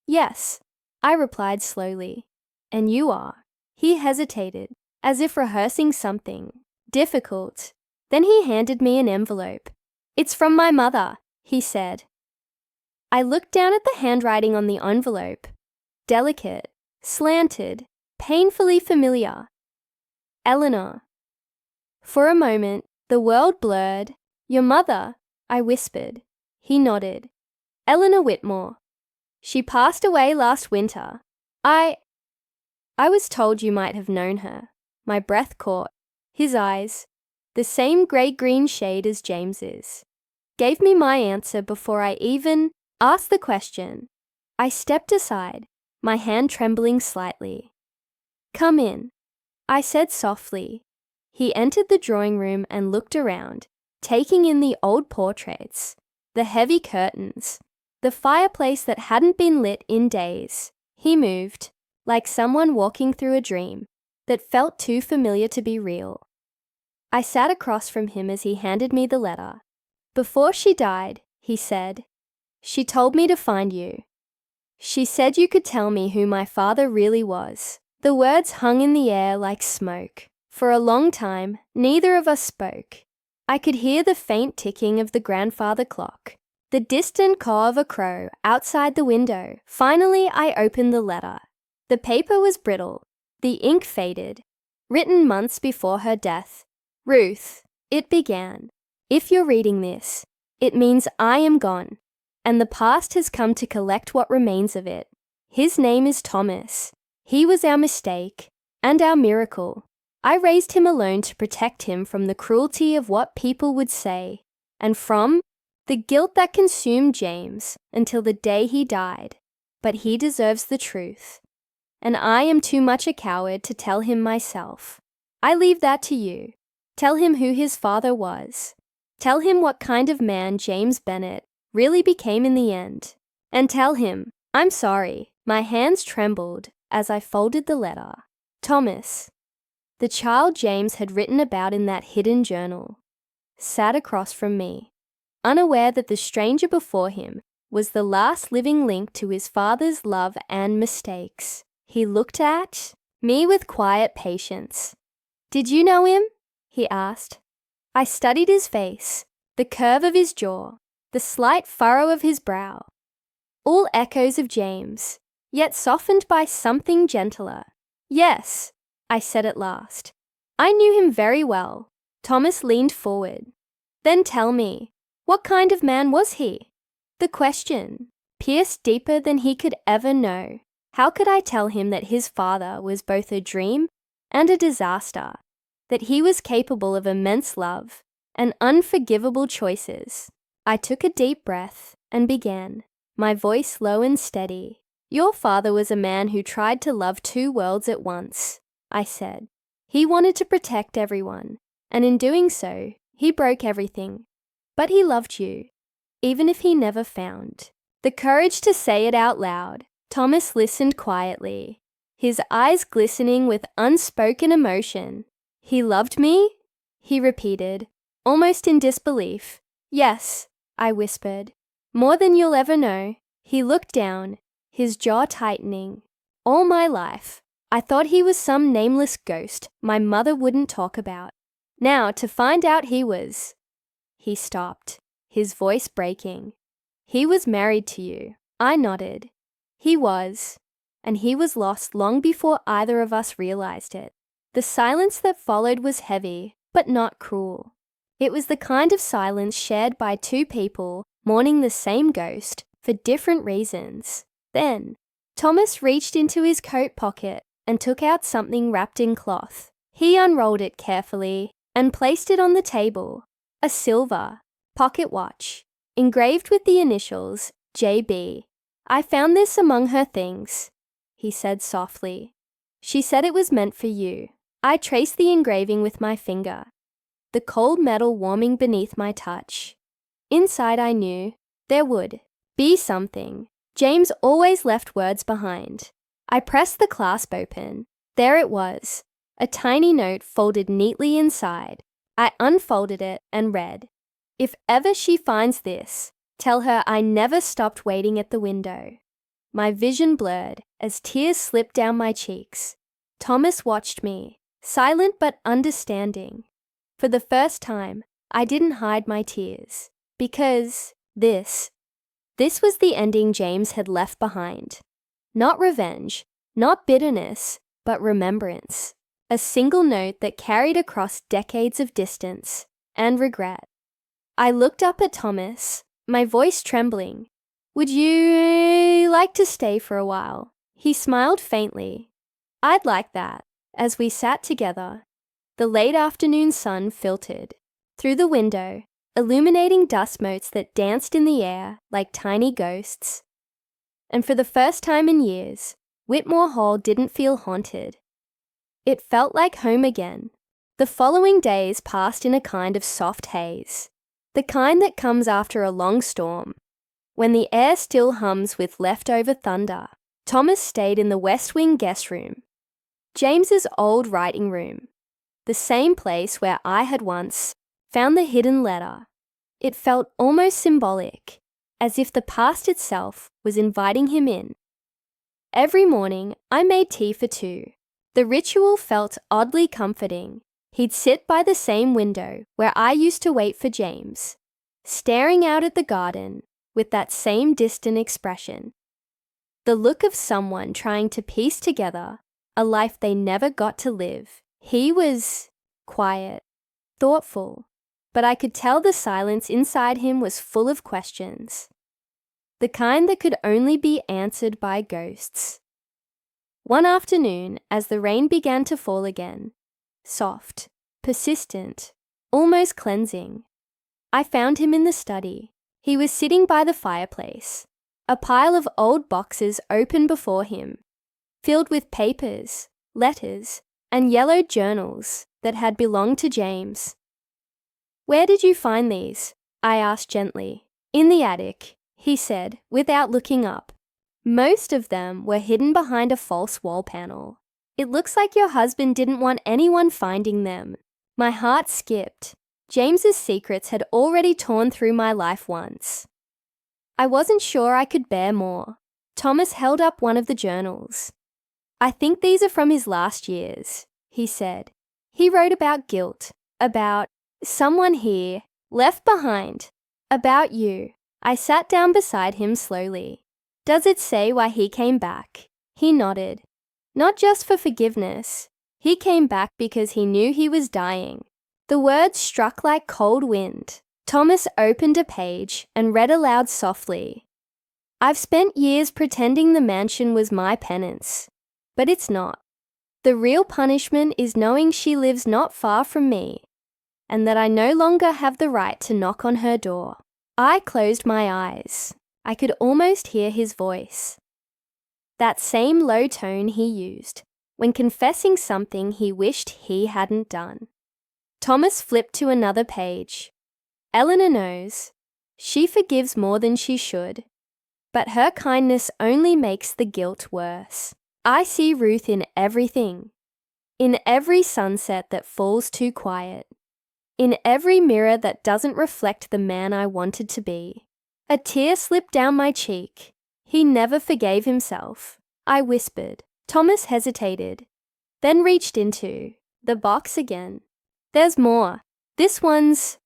A: "Yes," I replied slowly. "And you are?" He hesitated, as if rehearsing something difficult. Then he handed me an envelope. "It's from my mother," he said. I looked down at the handwriting on the envelope. Delicate, slanted, painfully familiar. Eleanor. For a moment, the world blurred. "Your mother?" I whispered. He nodded. "Eleanor Whitmore. She passed away last winter. I was told you might have known her." My breath caught. His eyes, the same grey-green shade as James's, gave me my answer before I even asked the question. I stepped aside, my hand trembling slightly. "Come in," I said softly. He entered the drawing room and looked around, taking in the old portraits, the heavy curtains, the fireplace that hadn't been lit in days. He moved, like someone walking through a dream that felt too familiar to be real. I sat across from him as he handed me the letter. "Before she died," he said, "she told me to find you. She said you could tell me who my father really was." The words hung in the air like smoke. For a long time, neither of us spoke. I could hear the faint ticking of the grandfather clock, the distant caw of a crow outside the window. Finally, I opened the letter. The paper was brittle, the ink faded. Written months before her death. "Ruth," it began, "if you're reading this, it means I am gone, and the past has come to collect what remains of it. His name is Thomas. He was our mistake and our miracle. I raised him alone to protect him from the cruelty of what people would say, and from the guilt that consumed James until the day he died. But he deserves the truth, and I am too much a coward to tell him myself. I leave that to you. Tell him who his father was. Tell him what kind of man James Bennet really became in the end. And tell him, I'm sorry." My hands trembled as I folded the letter. Thomas, the child James had written about in that hidden journal, sat across from me, unaware that the stranger before him was the last living link to his father's love and mistakes. He looked at me with quiet patience. "Did you know him?" he asked. I studied his face, the curve of his jaw, the slight furrow of his brow. All echoes of James, yet softened by something gentler. "Yes," I said at last. "I knew him very well." Thomas leaned forward. "Then tell me, what kind of man was he?" The question pierced deeper than he could ever know. How could I tell him that his father was both a dream and a disaster, that he was capable of immense love and unforgivable choices? I took a deep breath and began, my voice low and steady. "Your father was a man who tried to love two worlds at once," I said. "He wanted to protect everyone, and in doing so, he broke everything. But he loved you, even if he never found the courage to say it out loud." Thomas listened quietly, his eyes glistening with unspoken emotion. "He loved me?" he repeated, almost in disbelief. "Yes," I whispered. "More than you'll ever know." He looked down, his jaw tightening. "All my life, I thought he was some nameless ghost my mother wouldn't talk about. Now, to find out he was—" He stopped, his voice breaking. "He was married to you." I nodded. "He was, and he was lost long before either of us realized it." The silence that followed was heavy, but not cruel. It was the kind of silence shared by two people mourning the same ghost for different reasons. Then, Thomas reached into his coat pocket and took out something wrapped in cloth. He unrolled it carefully and placed it on the table. A silver pocket watch, engraved with the initials JB. "I found this among her things," he said softly. "She said it was meant for you." I traced the engraving with my finger, the cold metal warming beneath my touch. Inside I knew there would be something. James always left words behind. I pressed the clasp open. There it was, a tiny note folded neatly inside. I unfolded it and read, "If ever she finds this, tell her I never stopped waiting at the window." My vision blurred as tears slipped down my cheeks. Thomas watched me, silent but understanding. For the first time, I didn't hide my tears, because this was the ending James had left behind. Not revenge, not bitterness, but remembrance. A single note that carried across decades of distance and regret. I looked up at Thomas, my voice trembling. "Would you like to stay for a while?" He smiled faintly. "I'd like that." As we sat together, the late afternoon sun filtered through the window, illuminating dust motes that danced in the air like tiny ghosts. And for the first time in years, Whitmore Hall didn't feel haunted. It felt like home again. The following days passed in a kind of soft haze, the kind that comes after a long storm, when the air still hums with leftover thunder. Thomas stayed in the West Wing guest room, James's old writing room, the same place where I had once found the hidden letter. It felt almost symbolic, as if the past itself was inviting him in. Every morning, I made tea for two. The ritual felt oddly comforting. He'd sit by the same window where I used to wait for James, staring out at the garden with that same distant expression. The look of someone trying to piece together a life they never got to live. He was quiet, thoughtful, but I could tell the silence inside him was full of questions, the kind that could only be answered by ghosts. One afternoon, as the rain began to fall again, soft, persistent, almost cleansing, I found him in the study. He was sitting by the fireplace, a pile of old boxes open before him, filled with papers, letters, and yellowed journals that had belonged to James. "Where did you find these?" I asked gently. "In the attic," he said, without looking up. "Most of them were hidden behind a false wall panel. It looks like your husband didn't want anyone finding them." My heart skipped. James's secrets had already torn through my life once. I wasn't sure I could bear more. Thomas held up one of the journals. "I think these are from his last years," he said. "He wrote about guilt, about someone here, left behind, about you." I sat down beside him slowly. "Does it say why he came back?" He nodded. "Not just for forgiveness. He came back because he knew he was dying." The words struck like cold wind. Thomas opened a page and read aloud softly. "I've spent years pretending the mansion was my penance, but it's not. The real punishment is knowing she lives not far from me, and that I no longer have the right to knock on her door." I closed my eyes. I could almost hear his voice. That same low tone he used when confessing something he wished he hadn't done. Thomas flipped to another page. "Eleanor knows. She forgives more than she should, but her kindness only makes the guilt worse. I see Ruth in everything, in every sunset that falls too quiet, in every mirror that doesn't reflect the man I wanted to be." A tear slipped down my cheek. He never forgave himself, I whispered. Thomas hesitated, then reached into the box again. "There's more. This one's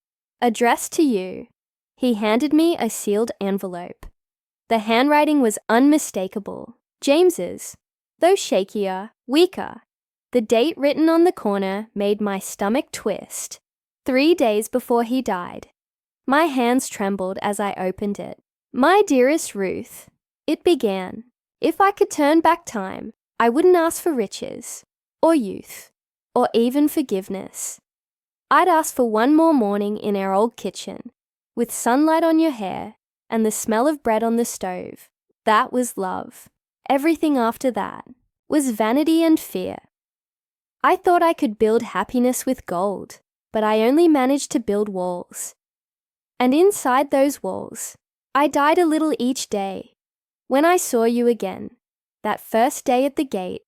A: addressed to you." He handed me a sealed envelope. The handwriting was unmistakable. James's, though shakier, weaker. The date written on the corner made my stomach twist. 3 days before he died. My hands trembled as I opened it. "My dearest Ruth," it began. "If I could turn back time, I wouldn't ask for riches, or youth, or even forgiveness. I'd ask for one more morning in our old kitchen, with sunlight on your hair and the smell of bread on the stove. That was love. Everything after that was vanity and fear. I thought I could build happiness with gold, but I only managed to build walls. And inside those walls, I died a little each day. When I saw you again, that first day at the gate,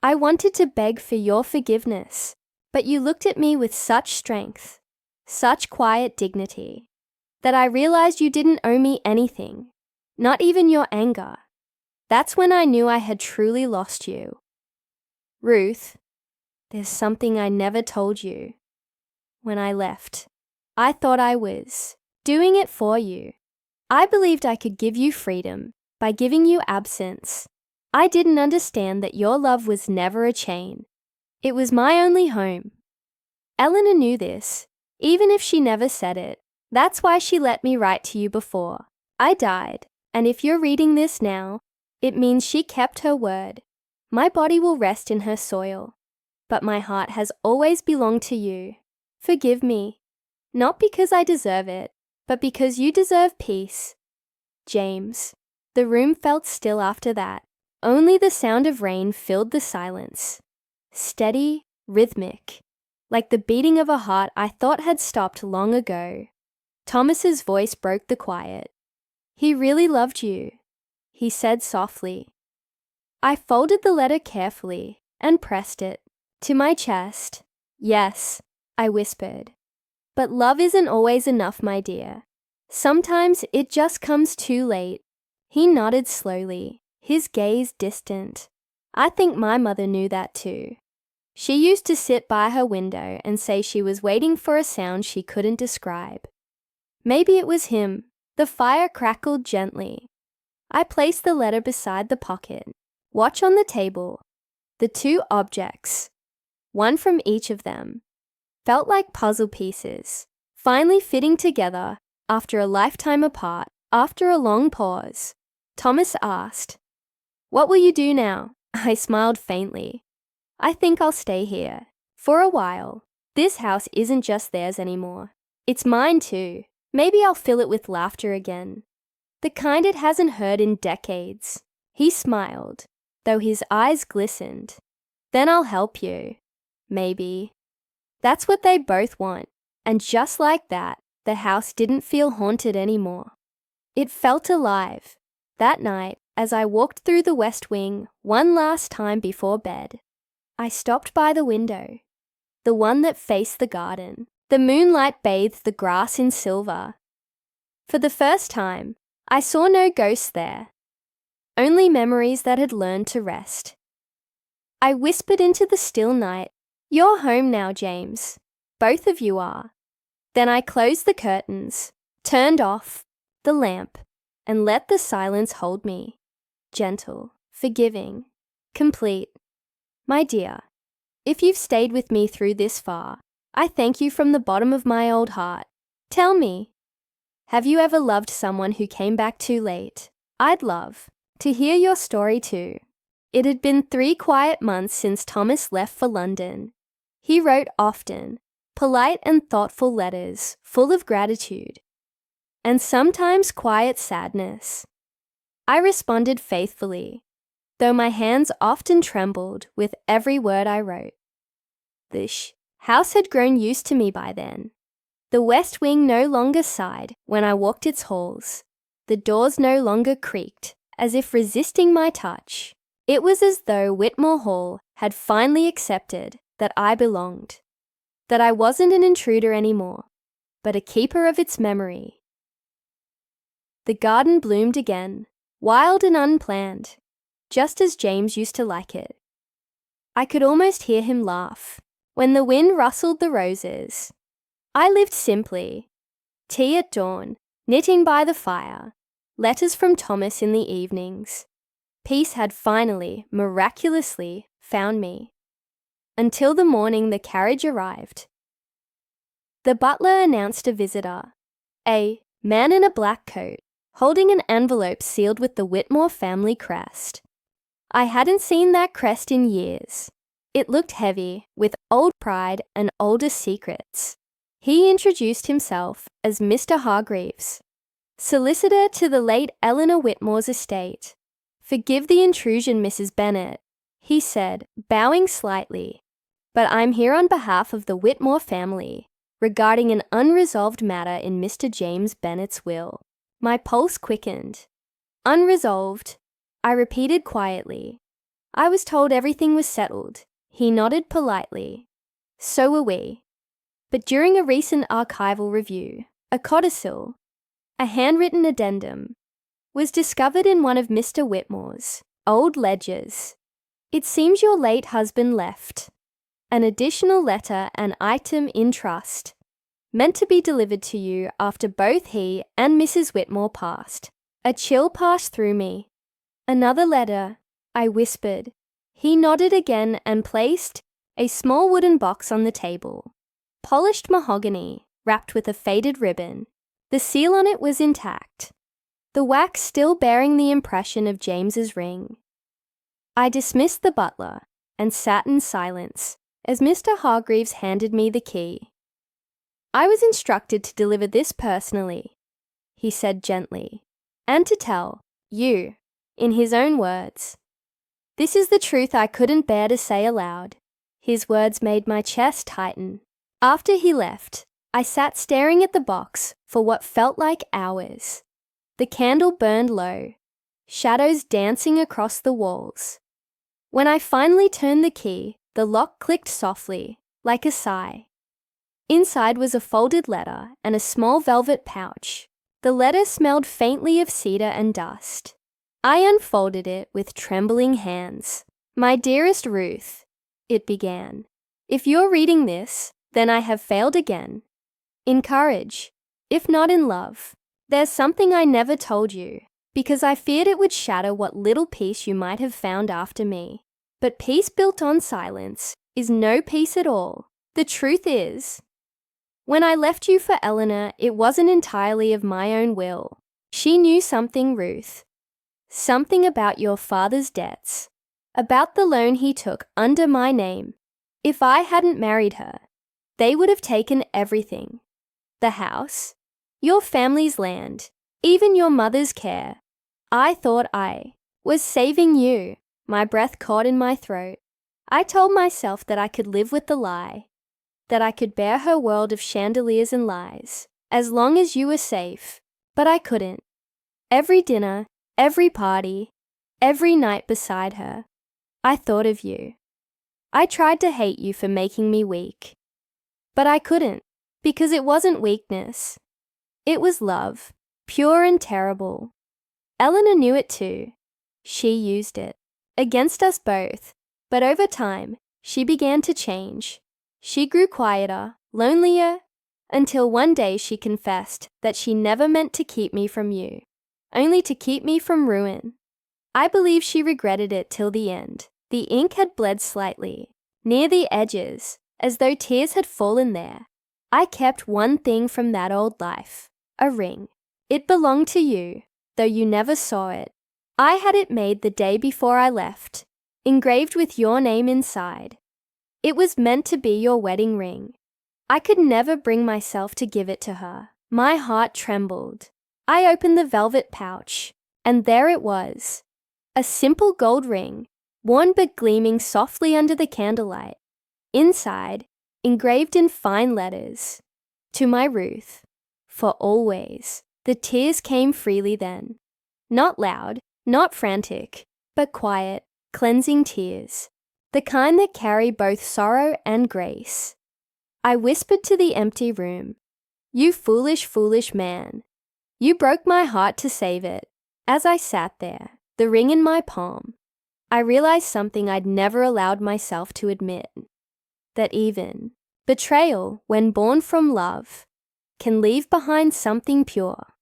A: I wanted to beg for your forgiveness, but you looked at me with such strength, such quiet dignity, that I realized you didn't owe me anything, not even your anger. That's when I knew I had truly lost you. Ruth, there's something I never told you. When I left, I thought I was doing it for you. I believed I could give you freedom by giving you absence. I didn't understand that your love was never a chain. It was my only home. Eleanor knew this, even if she never said it. That's why she let me write to you before I died, and if you're reading this now, it means she kept her word. My body will rest in her soil, but my heart has always belonged to you. Forgive me, not because I deserve it, but because you deserve peace. James." The room felt still after that. Only the sound of rain filled the silence. Steady, rhythmic, like the beating of a heart I thought had stopped long ago. Thomas's voice broke the quiet. "He really loved you," he said softly. I folded the letter carefully and pressed it to my chest. "Yes," I whispered, But love isn't always enough, my dear. Sometimes it just comes too late. He nodded slowly, his gaze distant. I think my mother knew that too. She used to sit by her window and say she was waiting for a sound she couldn't describe. Maybe it was him. The fire crackled gently. I placed the letter beside the pocket. Watch on the table. The two objects, one from each of them, felt like puzzle pieces, finally fitting together after a lifetime apart. After a long pause, Thomas asked, "What will you do now?" I smiled faintly. "I think I'll stay here. For a while. This house isn't just theirs anymore. It's mine too. Maybe I'll fill it with laughter again. The kind it hasn't heard in decades." He smiled, though his eyes glistened. "Then I'll help you. Maybe." That's what they both want. And just like that, the house didn't feel haunted anymore. It felt alive. That night, as I walked through the West Wing one last time before bed, I stopped by the window, the one that faced the garden. The moonlight bathed the grass in silver. For the first time, I saw no ghosts there, only memories that had learned to rest. I whispered into the still night, "You're home now, James. Both of you are." Then I closed the curtains, turned off the lamp, and let the silence hold me, gentle, forgiving, complete. My dear, if you've stayed with me through this far, I thank you from the bottom of my old heart. Tell me, have you ever loved someone who came back too late? I'd love to hear your story too. It had been 3 quiet months since Thomas left for London. He wrote often, polite and thoughtful letters full of gratitude, and sometimes quiet sadness. I responded faithfully, though my hands often trembled with every word I wrote. The house had grown used to me by then. The West Wing no longer sighed when I walked its halls. The doors no longer creaked, as if resisting my touch. It was as though Whitmore Hall had finally accepted that I belonged, that I wasn't an intruder anymore, but a keeper of its memory. The garden bloomed again, wild and unplanned, just as James used to like it. I could almost hear him laugh when the wind rustled the roses. I lived simply. Tea at dawn, knitting by the fire, letters from Thomas in the evenings. Peace had finally, miraculously, found me. Until the morning the carriage arrived. The butler announced a visitor, a man in a black coat, holding an envelope sealed with the Whitmore family crest. I hadn't seen that crest in years. It looked heavy, with old pride and older secrets. He introduced himself as Mr. Hargreaves, solicitor to the late Eleanor Whitmore's estate. "Forgive the intrusion, Mrs. Bennet," he said, bowing slightly, "but I'm here on behalf of the Whitmore family, regarding an unresolved matter in Mr. James Bennet's will." My pulse quickened. "Unresolved," I repeated quietly. "I was told everything was settled." He nodded politely. "So were we. But during a recent archival review, a codicil, a handwritten addendum, was discovered in one of Mr. Whitmore's old ledgers. It seems your late husband left an additional letter and item in trust, meant to be delivered to you after both he and Mrs. Whitmore passed." A chill passed through me. "Another letter," I whispered. He nodded again and placed a small wooden box on the table. Polished mahogany, wrapped with a faded ribbon. The seal on it was intact, the wax still bearing the impression of James's ring. I dismissed the butler and sat in silence as Mr. Hargreaves handed me the key. "I was instructed to deliver this personally," he said gently, "and to tell you, in his own words. This is the truth I couldn't bear to say aloud." His words made my chest tighten. After he left, I sat staring at the box for what felt like hours. The candle burned low, shadows dancing across the walls. When I finally turned the key, the lock clicked softly, like a sigh. Inside was a folded letter and a small velvet pouch. The letter smelled faintly of cedar and dust. I unfolded it with trembling hands. "My dearest Ruth," it began. "If you're reading this, then I have failed again. In courage, if not in love. There's something I never told you, because I feared it would shatter what little peace you might have found after me. But peace built on silence is no peace at all. The truth is, when I left you for Eleanor, it wasn't entirely of my own will. She knew something, Ruth. Something about your father's debts, about the loan he took under my name. If I hadn't married her, they would have taken everything. The house, your family's land, even your mother's care. I thought I was saving you." My breath caught in my throat. I told myself that I could live with the lie, that I could bear her world of chandeliers and lies, as long as you were safe. But I couldn't. Every dinner, every party, every night beside her, I thought of you. I tried to hate you for making me weak. But I couldn't, because it wasn't weakness. It was love, pure and terrible. Eleanor knew it too. She used it against us both. But over time, she began to change. She grew quieter, lonelier, until one day she confessed that she never meant to keep me from you, only to keep me from ruin. I believe she regretted it till the end. The ink had bled slightly, near the edges, as though tears had fallen there. I kept one thing from that old life, a ring. It belonged to you, though you never saw it. I had it made the day before I left, engraved with your name inside. It was meant to be your wedding ring. I could never bring myself to give it to her. My heart trembled. I opened the velvet pouch, and there it was, a simple gold ring, worn but gleaming softly under the candlelight. Inside, engraved in fine letters, "To my Ruth, for always." The tears came freely then. Not loud, not frantic, but quiet, cleansing tears, the kind that carry both sorrow and grace. I whispered to the empty room, "You foolish, foolish man. You broke my heart to save it." As I sat there, the ring in my palm, I realized something I'd never allowed myself to admit, that even betrayal, when born from love, can leave behind something pure.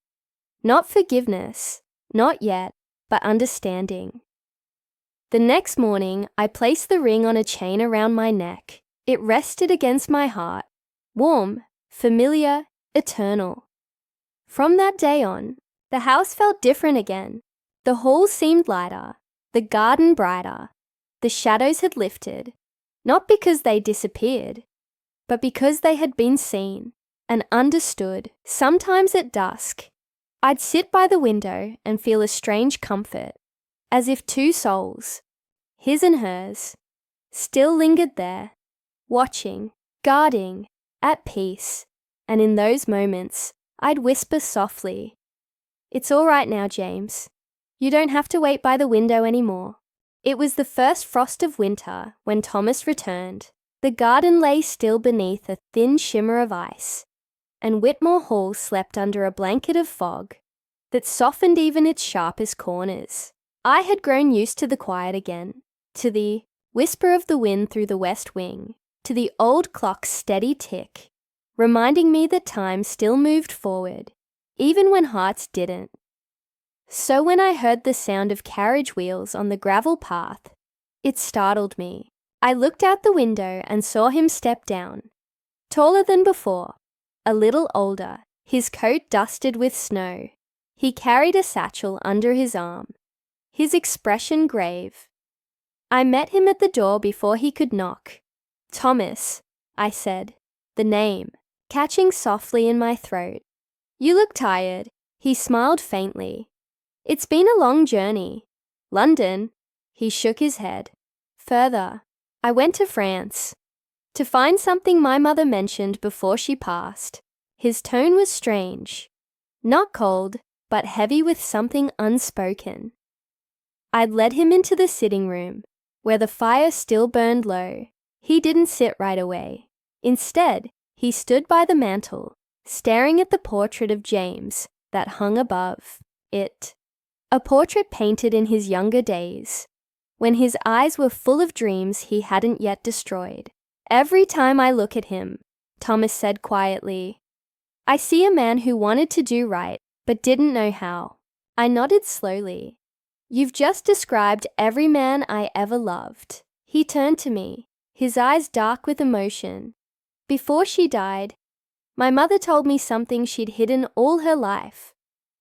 A: Not forgiveness, not yet, but understanding. The next morning, I placed the ring on a chain around my neck. It rested against my heart, warm, familiar, eternal. From that day on, the house felt different again. The hall seemed lighter, the garden brighter. The shadows had lifted, not because they disappeared, but because they had been seen and understood. Sometimes at dusk, I'd sit by the window and feel a strange comfort, as if two souls, his and hers, still lingered there, watching, guarding, at peace. And in those moments, I'd whisper softly, "It's all right now, James. You don't have to wait by the window anymore." It was the first frost of winter when Thomas returned. The garden lay still beneath a thin shimmer of ice, and Whitmore Hall slept under a blanket of fog that softened even its sharpest corners. I had grown used to the quiet again, to the whisper of the wind through the west wing, to the old clock's steady tick, reminding me that time still moved forward, even when hearts didn't. So when I heard the sound of carriage wheels on the gravel path, it startled me. I looked out the window and saw him step down, taller than before, a little older, his coat dusted with snow. He carried a satchel under his arm, his expression grave. I met him at the door before he could knock. "Thomas," I said, the name, catching softly in my throat. "You look tired." He smiled faintly. "It's been a long journey." "London?" He shook his head. "Further. I went to France, to find something my mother mentioned before she passed." His tone was strange, not cold, but heavy with something unspoken. I'd led him into the sitting room, where the fire still burned low. He didn't sit right away. Instead, He stood by the mantel, staring at the portrait of James that hung above it. A portrait painted in his younger days, when his eyes were full of dreams he hadn't yet destroyed. "Every time I look at him," Thomas said quietly, "I see a man who wanted to do right but didn't know how." I nodded slowly. "You've just described every man I ever loved." He turned to me, his eyes dark with emotion. "Before she died, my mother told me something she'd hidden all her life.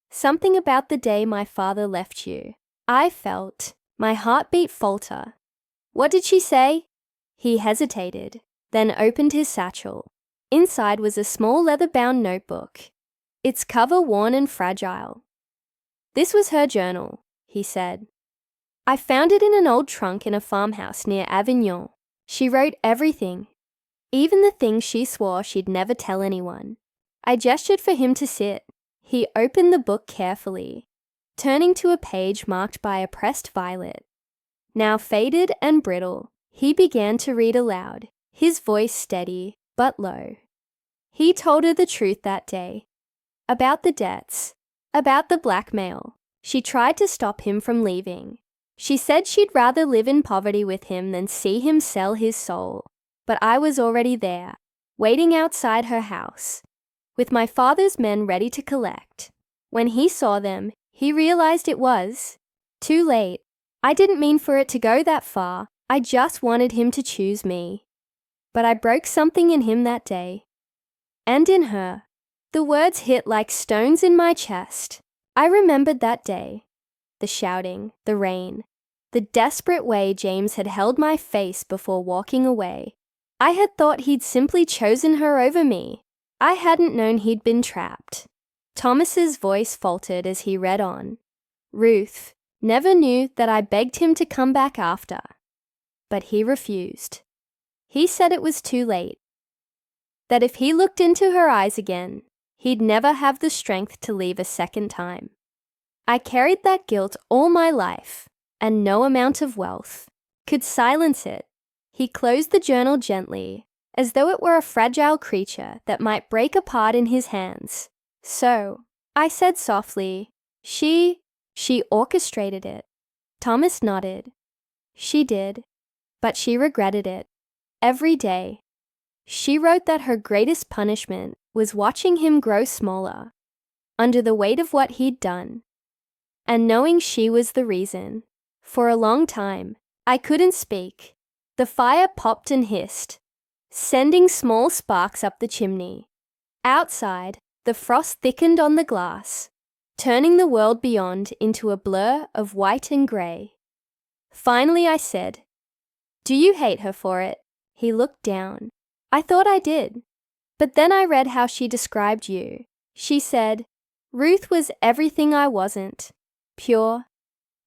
A: Something about the day my father left you." I felt my heartbeat falter. "What did she say?" He hesitated, then opened his satchel. Inside was a small leather-bound notebook, its cover worn and fragile. "This was her journal," he said. "I found it in an old trunk in a farmhouse near Avignon. She wrote everything, even the things she swore she'd never tell anyone." I gestured for him to sit. He opened the book carefully, turning to a page marked by a pressed violet. Now faded and brittle, he began to read aloud, his voice steady but low. He told her the truth that day, about the debts, about the blackmail. She tried to stop him from leaving. She said she'd rather live in poverty with him than see him sell his soul. But I was already there, waiting outside her house, with my father's men ready to collect. When he saw them, he realized it was too late. I didn't mean for it to go that far. I just wanted him to choose me. But I broke something in him that day. And in her. The words hit like stones in my chest. I remembered that day. The shouting, the rain, the desperate way James had held my face before walking away. I had thought he'd simply chosen her over me. I hadn't known he'd been trapped. Thomas's voice faltered as he read on. "Ruth never knew that I begged him to come back after. But he refused. He said it was too late. That if he looked into her eyes again, he'd never have the strength to leave a second time. I carried that guilt all my life, and no amount of wealth could silence it." He closed the journal gently, as though it were a fragile creature that might break apart in his hands. "So," I said softly, she orchestrated it." Thomas nodded. "She did, but she regretted it. Every day. She wrote that her greatest punishment was watching him grow smaller, under the weight of what he'd done, and knowing she was the reason. For a long time, I couldn't speak. The fire popped and hissed, sending small sparks up the chimney. Outside, the frost thickened on the glass, turning the world beyond into a blur of white and grey. Finally I said, "Do you hate her for it?" He looked down. "I thought I did. But then I read how she described you. She said, 'Ruth was everything I wasn't. Pure,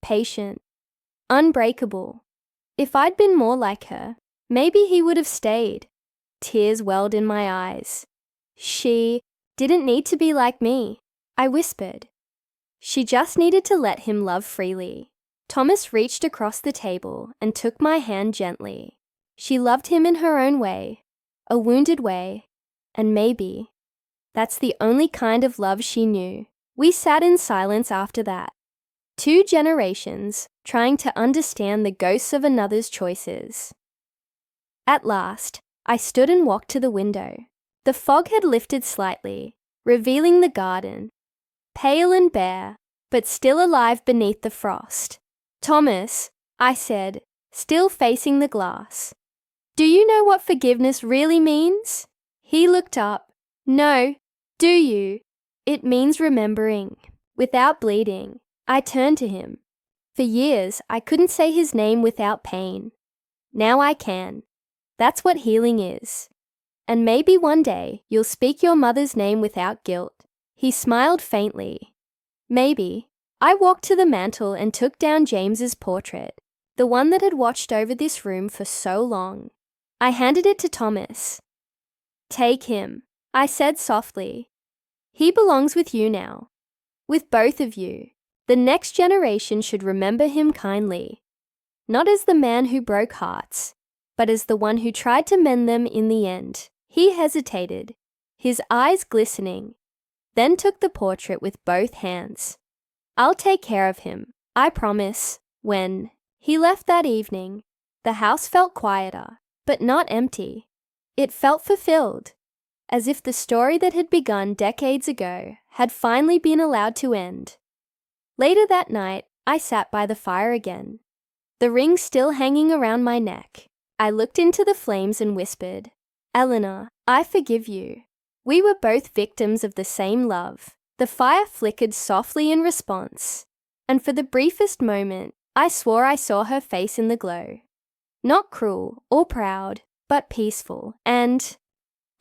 A: patient, unbreakable. If I'd been more like her, maybe he would have stayed.'" Tears welled in my eyes. "She didn't need to be like me," I whispered. "She just needed to let him love freely." Thomas reached across the table and took my hand gently. She loved him in her own way, a wounded way, and maybe that's the only kind of love she knew. We sat in silence after that. 2 generations trying to understand the ghosts of another's choices. At last, I stood and walked to the window. The fog had lifted slightly, revealing the garden, pale and bare, but still alive beneath the frost. "Thomas," I said, still facing the glass, "do you know what forgiveness really means?" He looked up. "No, do you?" "It means remembering, without bleeding." I turned to him. For years, I couldn't say his name without pain. Now I can. That's what healing is. And maybe one day you'll speak your mother's name without guilt. He smiled faintly. Maybe. I walked to the mantel and took down James's portrait, the one that had watched over this room for so long. I handed it to Thomas. "Take him," I said softly. "He belongs with you now. With both of you. The next generation should remember him kindly. Not as the man who broke hearts, but as the one who tried to mend them in the end." He hesitated, his eyes glistening, then took the portrait with both hands. "I'll take care of him, I promise." When he left that evening, the house felt quieter, but not empty. It felt fulfilled, as if the story that had begun decades ago had finally been allowed to end. Later that night, I sat by the fire again, the ring still hanging around my neck. I looked into the flames and whispered, "Eleanor, I forgive you." We were both victims of the same love. The fire flickered softly in response, and for the briefest moment, I swore I saw her face in the glow. Not cruel or proud, but peaceful, and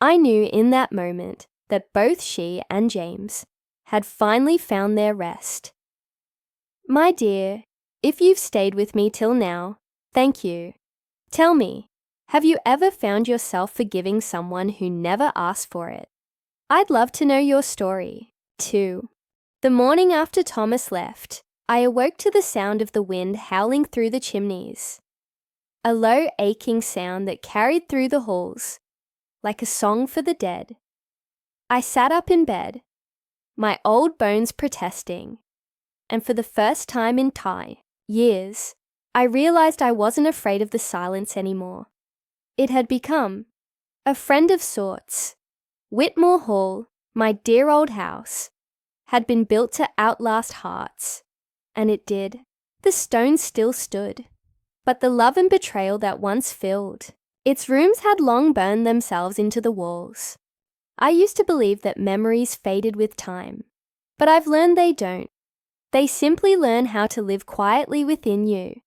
A: I knew in that moment that both she and James had finally found their rest. My dear, if you've stayed with me till now, thank you. Tell me, have you ever found yourself forgiving someone who never asked for it? I'd love to know your story, too. The morning after Thomas left, I awoke to the sound of the wind howling through the chimneys. A low, aching sound that carried through the halls, like a song for the dead. I sat up in bed, my old bones protesting, and for the first time in years, I realized I wasn't afraid of the silence anymore. It had become a friend of sorts. Whitmore Hall, my dear old house, had been built to outlast hearts, and it did. The stones still stood, but the love and betrayal that once filled its rooms had long burned themselves into the walls. I used to believe that memories faded with time, but I've learned they don't. They simply learn how to live quietly within you.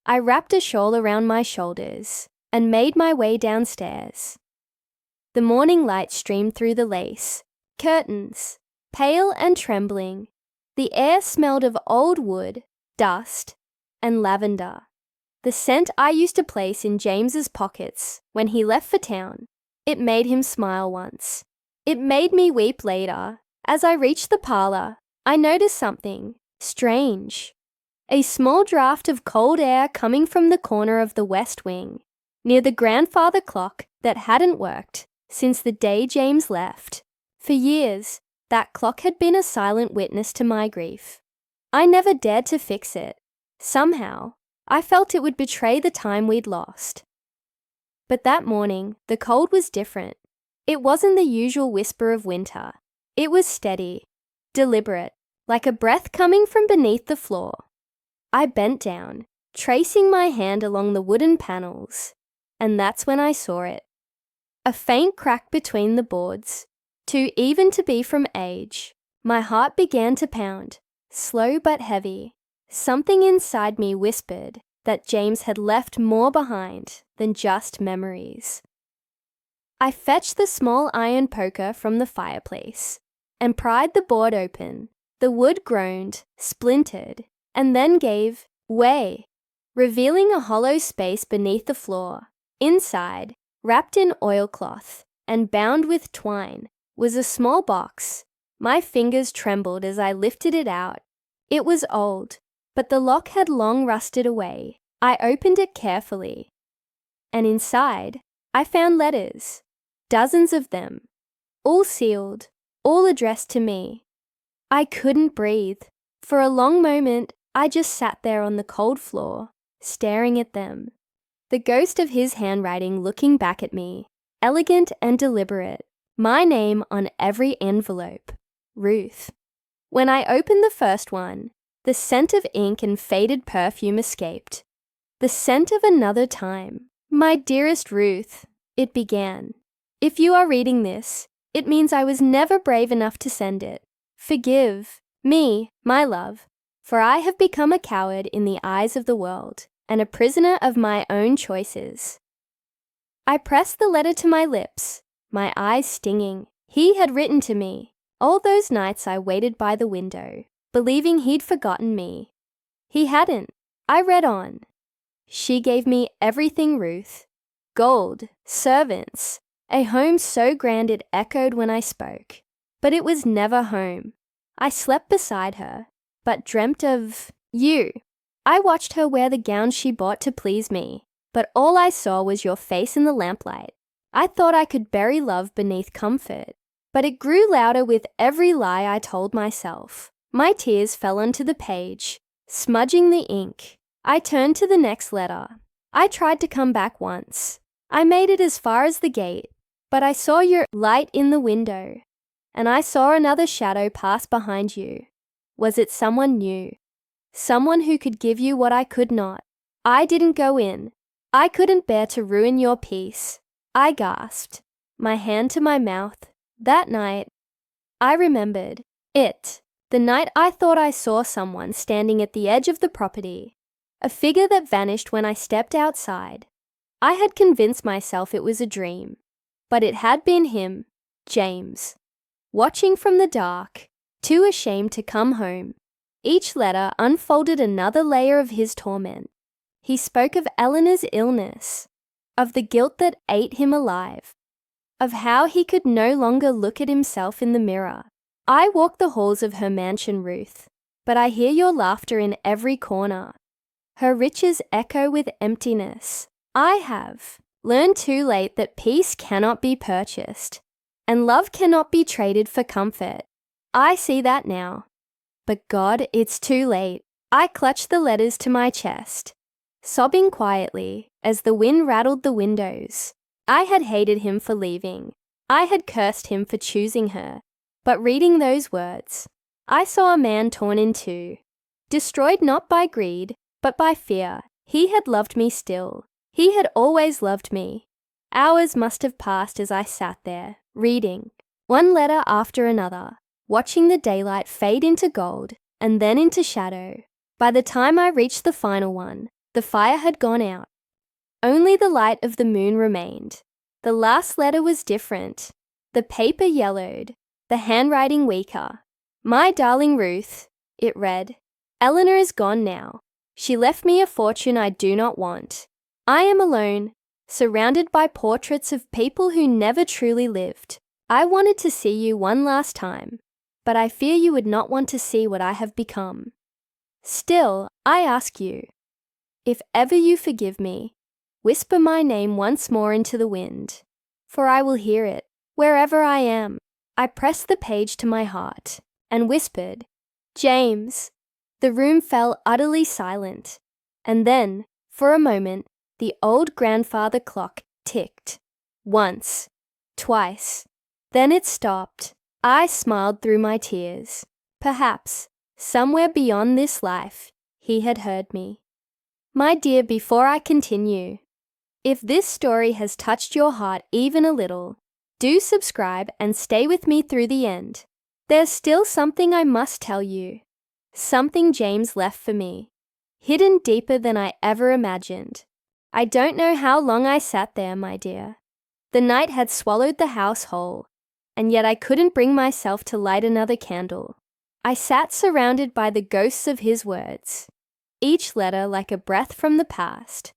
A: I wrapped a shawl around my shoulders and made my way downstairs. The morning light streamed through the lace curtains, pale and trembling. The air smelled of old wood, dust, and lavender. The scent I used to place in James's pockets when he left for town. It made him smile once. It made me weep later. As I reached the parlor, I noticed something strange. A small draft of cold air coming from the corner of the west wing, near the grandfather clock that hadn't worked since the day James left. For years, that clock had been a silent witness to my grief. I never dared to fix it. Somehow, I felt it would betray the time we'd lost. But that morning, the cold was different. It wasn't the usual whisper of winter. It was steady, deliberate, like a breath coming from beneath the floor. I bent down, tracing my hand along the wooden panels, and that's when I saw it. A faint crack between the boards, too even to be from age. My heart began to pound, slow but heavy. Something inside me whispered that James had left more behind than just memories. I fetched the small iron poker from the fireplace and pried the board open. The wood groaned, splintered, and then gave way, revealing a hollow space beneath the floor. Inside, wrapped in oilcloth and bound with twine, was a small box. My fingers trembled as I lifted it out. It was old, but the lock had long rusted away. I opened it carefully, and inside, I found letters, dozens of them, all sealed, all addressed to me. I couldn't breathe. For a long moment, I just sat there on the cold floor, staring at them. The ghost of his handwriting looking back at me, elegant and deliberate. My name on every envelope, Ruth. When I opened the first one, the scent of ink and faded perfume escaped. The scent of another time. My dearest Ruth, it began. If you are reading this, it means I was never brave enough to send it. Forgive me, my love, for I have become a coward in the eyes of the world and a prisoner of my own choices. I pressed the letter to my lips, my eyes stinging. He had written to me. All those nights I waited by the window, believing he'd forgotten me. He hadn't. I read on. She gave me everything, Ruth. Gold, servants, a home so grand it echoed when I spoke. But it was never home. I slept beside her, but dreamt of you. I watched her wear the gown she bought to please me, but all I saw was your face in the lamplight. I thought I could bury love beneath comfort, but it grew louder with every lie I told myself. My tears fell onto the page, smudging the ink. I turned to the next letter. I tried to come back once. I made it as far as the gate, but I saw your light in the window, and I saw another shadow pass behind you. Was it someone new? Someone who could give you what I could not? I didn't go in. I couldn't bear to ruin your peace. I gasped, my hand to my mouth. That night, I remembered it. The night I thought I saw someone standing at the edge of the property, a figure that vanished when I stepped outside. I had convinced myself it was a dream, but it had been him, James, watching from the dark, too ashamed to come home. Each letter unfolded another layer of his torment. He spoke of Eleanor's illness, of the guilt that ate him alive, of how he could no longer look at himself in the mirror. I walk the halls of her mansion, Ruth, but I hear your laughter in every corner. Her riches echo with emptiness. I have learned too late that peace cannot be purchased, and love cannot be traded for comfort. I see that now. But God, it's too late. I clutched the letters to my chest, sobbing quietly as the wind rattled the windows. I had hated him for leaving. I had cursed him for choosing her. But reading those words, I saw a man torn in two, destroyed not by greed, but by fear. He had loved me still. He had always loved me. Hours must have passed as I sat there, reading, one letter after another, watching the daylight fade into gold and then into shadow. By the time I reached the final one, the fire had gone out. Only the light of the moon remained. The last letter was different. The paper yellowed, the handwriting weaker. My darling Ruth, it read, Eleanor is gone now. She left me a fortune I do not want. I am alone, surrounded by portraits of people who never truly lived. I wanted to see you one last time, but I fear you would not want to see what I have become. Still, I ask you, if ever you forgive me, whisper my name once more into the wind, for I will hear it, wherever I am. I pressed the page to my heart and whispered, James. The room fell utterly silent, and then, for a moment, the old grandfather clock ticked. Once, twice, then it stopped. I smiled through my tears. Perhaps, somewhere beyond this life, he had heard me. My dear, before I continue, if this story has touched your heart even a little, do subscribe and stay with me through the end. There's still something I must tell you. Something James left for me, hidden deeper than I ever imagined. I don't know how long I sat there, my dear. The night had swallowed the house whole, and yet I couldn't bring myself to light another candle. I sat surrounded by the ghosts of his words, each letter like a breath from the past,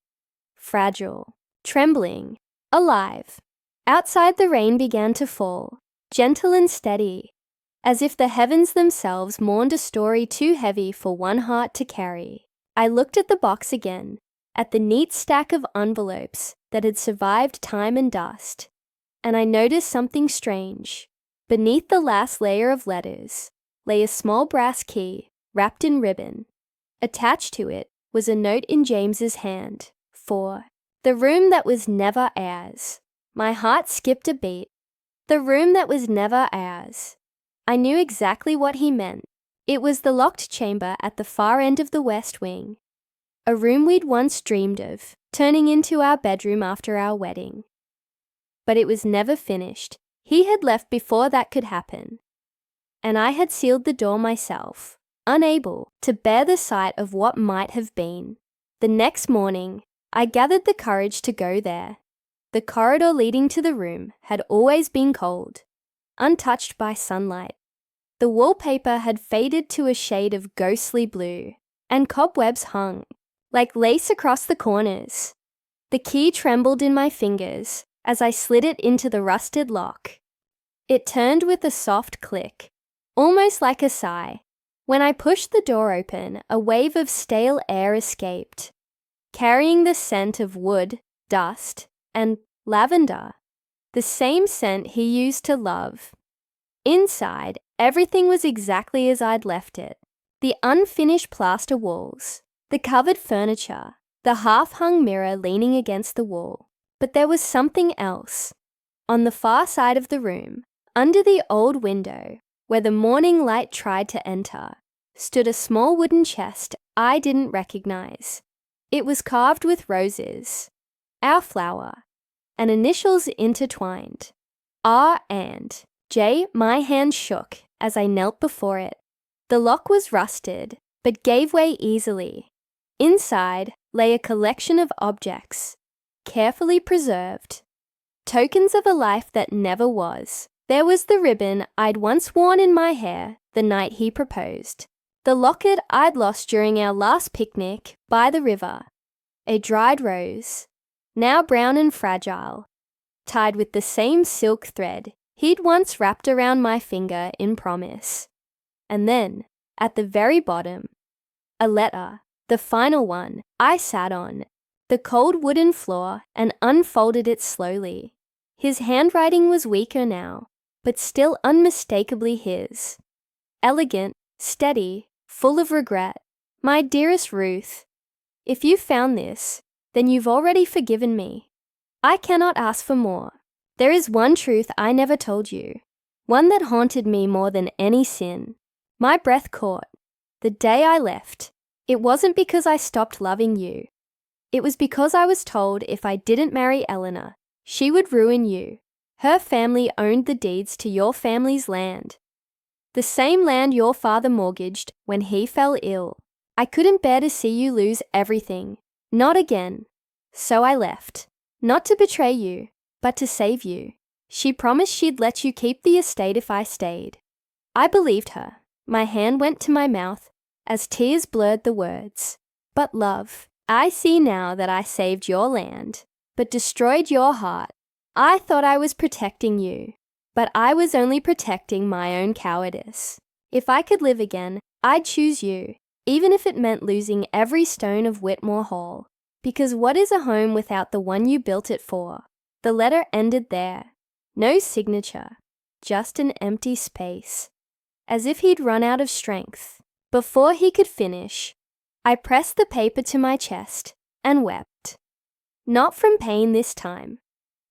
A: fragile, trembling, alive. Outside the rain began to fall, gentle and steady, as if the heavens themselves mourned a story too heavy for one heart to carry. I looked at the box again, at the neat stack of envelopes that had survived time and dust, and I noticed something strange. Beneath the last layer of letters lay a small brass key wrapped in ribbon. Attached to it was a note in James's hand for the room that was never ours. My heart skipped a beat. The room that was never ours. I knew exactly what he meant. It was the locked chamber at the far end of the west wing, a room we'd once dreamed of, turning into our bedroom after our wedding. But it was never finished. He had left before that could happen, and I had sealed the door myself, unable to bear the sight of what might have been. The next morning, I gathered the courage to go there. The corridor leading to the room had always been cold, untouched by sunlight. The wallpaper had faded to a shade of ghostly blue, and cobwebs hung like lace across the corners. The key trembled in my fingers as I slid it into the rusted lock. It turned with a soft click, almost like a sigh. When I pushed the door open, a wave of stale air escaped, carrying the scent of wood, dust, and lavender. the same scent he used to love. Inside, everything was exactly as I'd left it. The unfinished plaster walls, the covered furniture, the half-hung mirror leaning against the wall. But there was something else. On the far side of the room, under the old window, where the morning light tried to enter, stood a small wooden chest I didn't recognize. It was carved with roses, our flower, and initials intertwined. R and J. My hand shook as I knelt before it. The lock was rusted, but gave way easily. Inside lay a collection of objects, carefully preserved, tokens of a life that never was. There was the ribbon I'd once worn in my hair the night he proposed, the locket I'd lost during our last picnic by the river, a dried rose, now brown and fragile, tied with the same silk thread he'd once wrapped around my finger in promise. And then, at the very bottom, a letter, the final one, I sat on the cold wooden floor and unfolded it slowly. His handwriting was weaker now, but still unmistakably his. Elegant, steady, full of regret. My dearest Ruth, if you found this, then you've already forgiven me. I cannot ask for more. There is one truth I never told you, one that haunted me more than any sin. My breath caught. The day I left, it wasn't because I stopped loving you. It was because I was told if I didn't marry Eleanor, she would ruin you. Her family owned the deeds to your family's land, the same land your father mortgaged when he fell ill. I couldn't bear to see you lose everything. Not again. So I left. Not to betray you, but to save you. She promised she'd let you keep the estate if I stayed. I believed her. My hand went to my mouth as tears blurred the words. But love, I see now that I saved your land, but destroyed your heart. I thought I was protecting you, but I was only protecting my own cowardice. If I could live again, I'd choose you, even if it meant losing every stone of Whitmore Hall. Because what is a home without the one you built it for? The letter ended there. No signature, just an empty space, as if he'd run out of strength. Before he could finish, I pressed the paper to my chest and wept. Not from pain this time,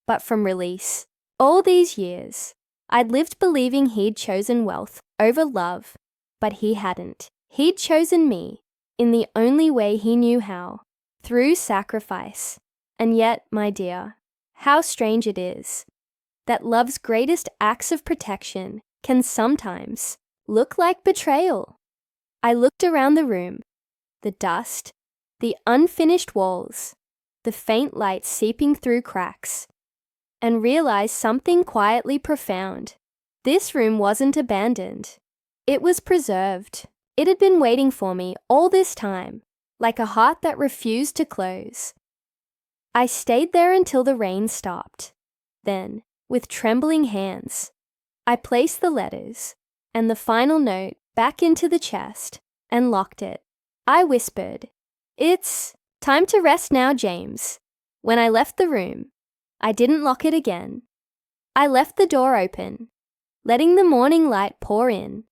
A: but from release. All these years, I'd lived believing he'd chosen wealth over love, but he hadn't. He'd chosen me in the only way he knew how, through sacrifice. And yet, my dear, how strange it is that love's greatest acts of protection can sometimes look like betrayal. I looked around the room, the dust, the unfinished walls, the faint light seeping through cracks, and realized something quietly profound. This room wasn't abandoned. It was preserved. It had been waiting for me all this time, like a heart that refused to close. I stayed there until the rain stopped. Then, with trembling hands, I placed the letters and the final note back into the chest and locked it. I whispered, "It's time to rest now, James." When I left the room, I didn't lock it again. I left the door open, letting the morning light pour in,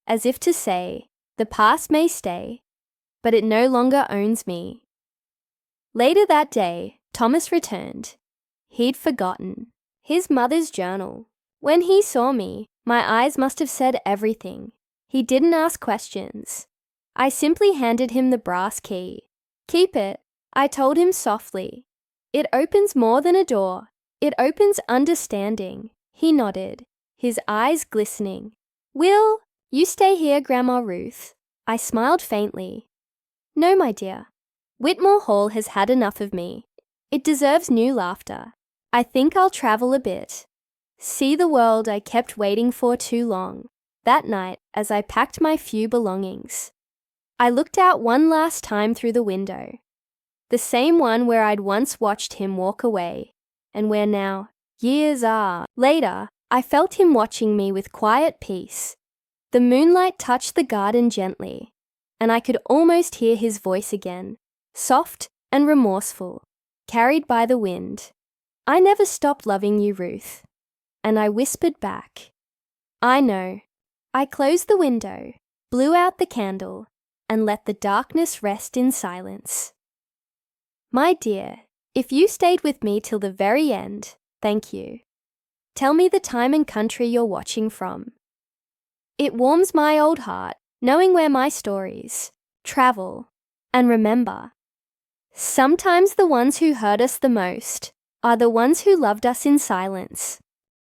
A: as if to say, the past may stay, but it no longer owns me. Later that day, Thomas returned. He'd forgotten his mother's journal. When he saw me, my eyes must have said everything. He didn't ask questions. I simply handed him the brass key. "Keep it," I told him softly. "It opens more than a door. It opens understanding." He nodded, his eyes glistening. "Will you stay here, Grandma Ruth?" I smiled faintly. "No, my dear. Whitmore Hall has had enough of me. It deserves new laughter. I think I'll travel a bit. See the world I kept waiting for too long." That night, as I packed my few belongings, I looked out one last time through the window, the same one where I'd once watched him walk away, and where now, years later, I felt him watching me with quiet peace. The moonlight touched the garden gently, and I could almost hear his voice again, soft and remorseful, carried by the wind. I never stopped loving you, Ruth. And I whispered back, I know. I closed the window, blew out the candle, and let the darkness rest in silence. My dear, if you stayed with me till the very end, thank you. Tell me the time and country you're watching from. It warms my old heart knowing where my stories travel. And remember, sometimes the ones who hurt us the most are the ones who loved us in silence.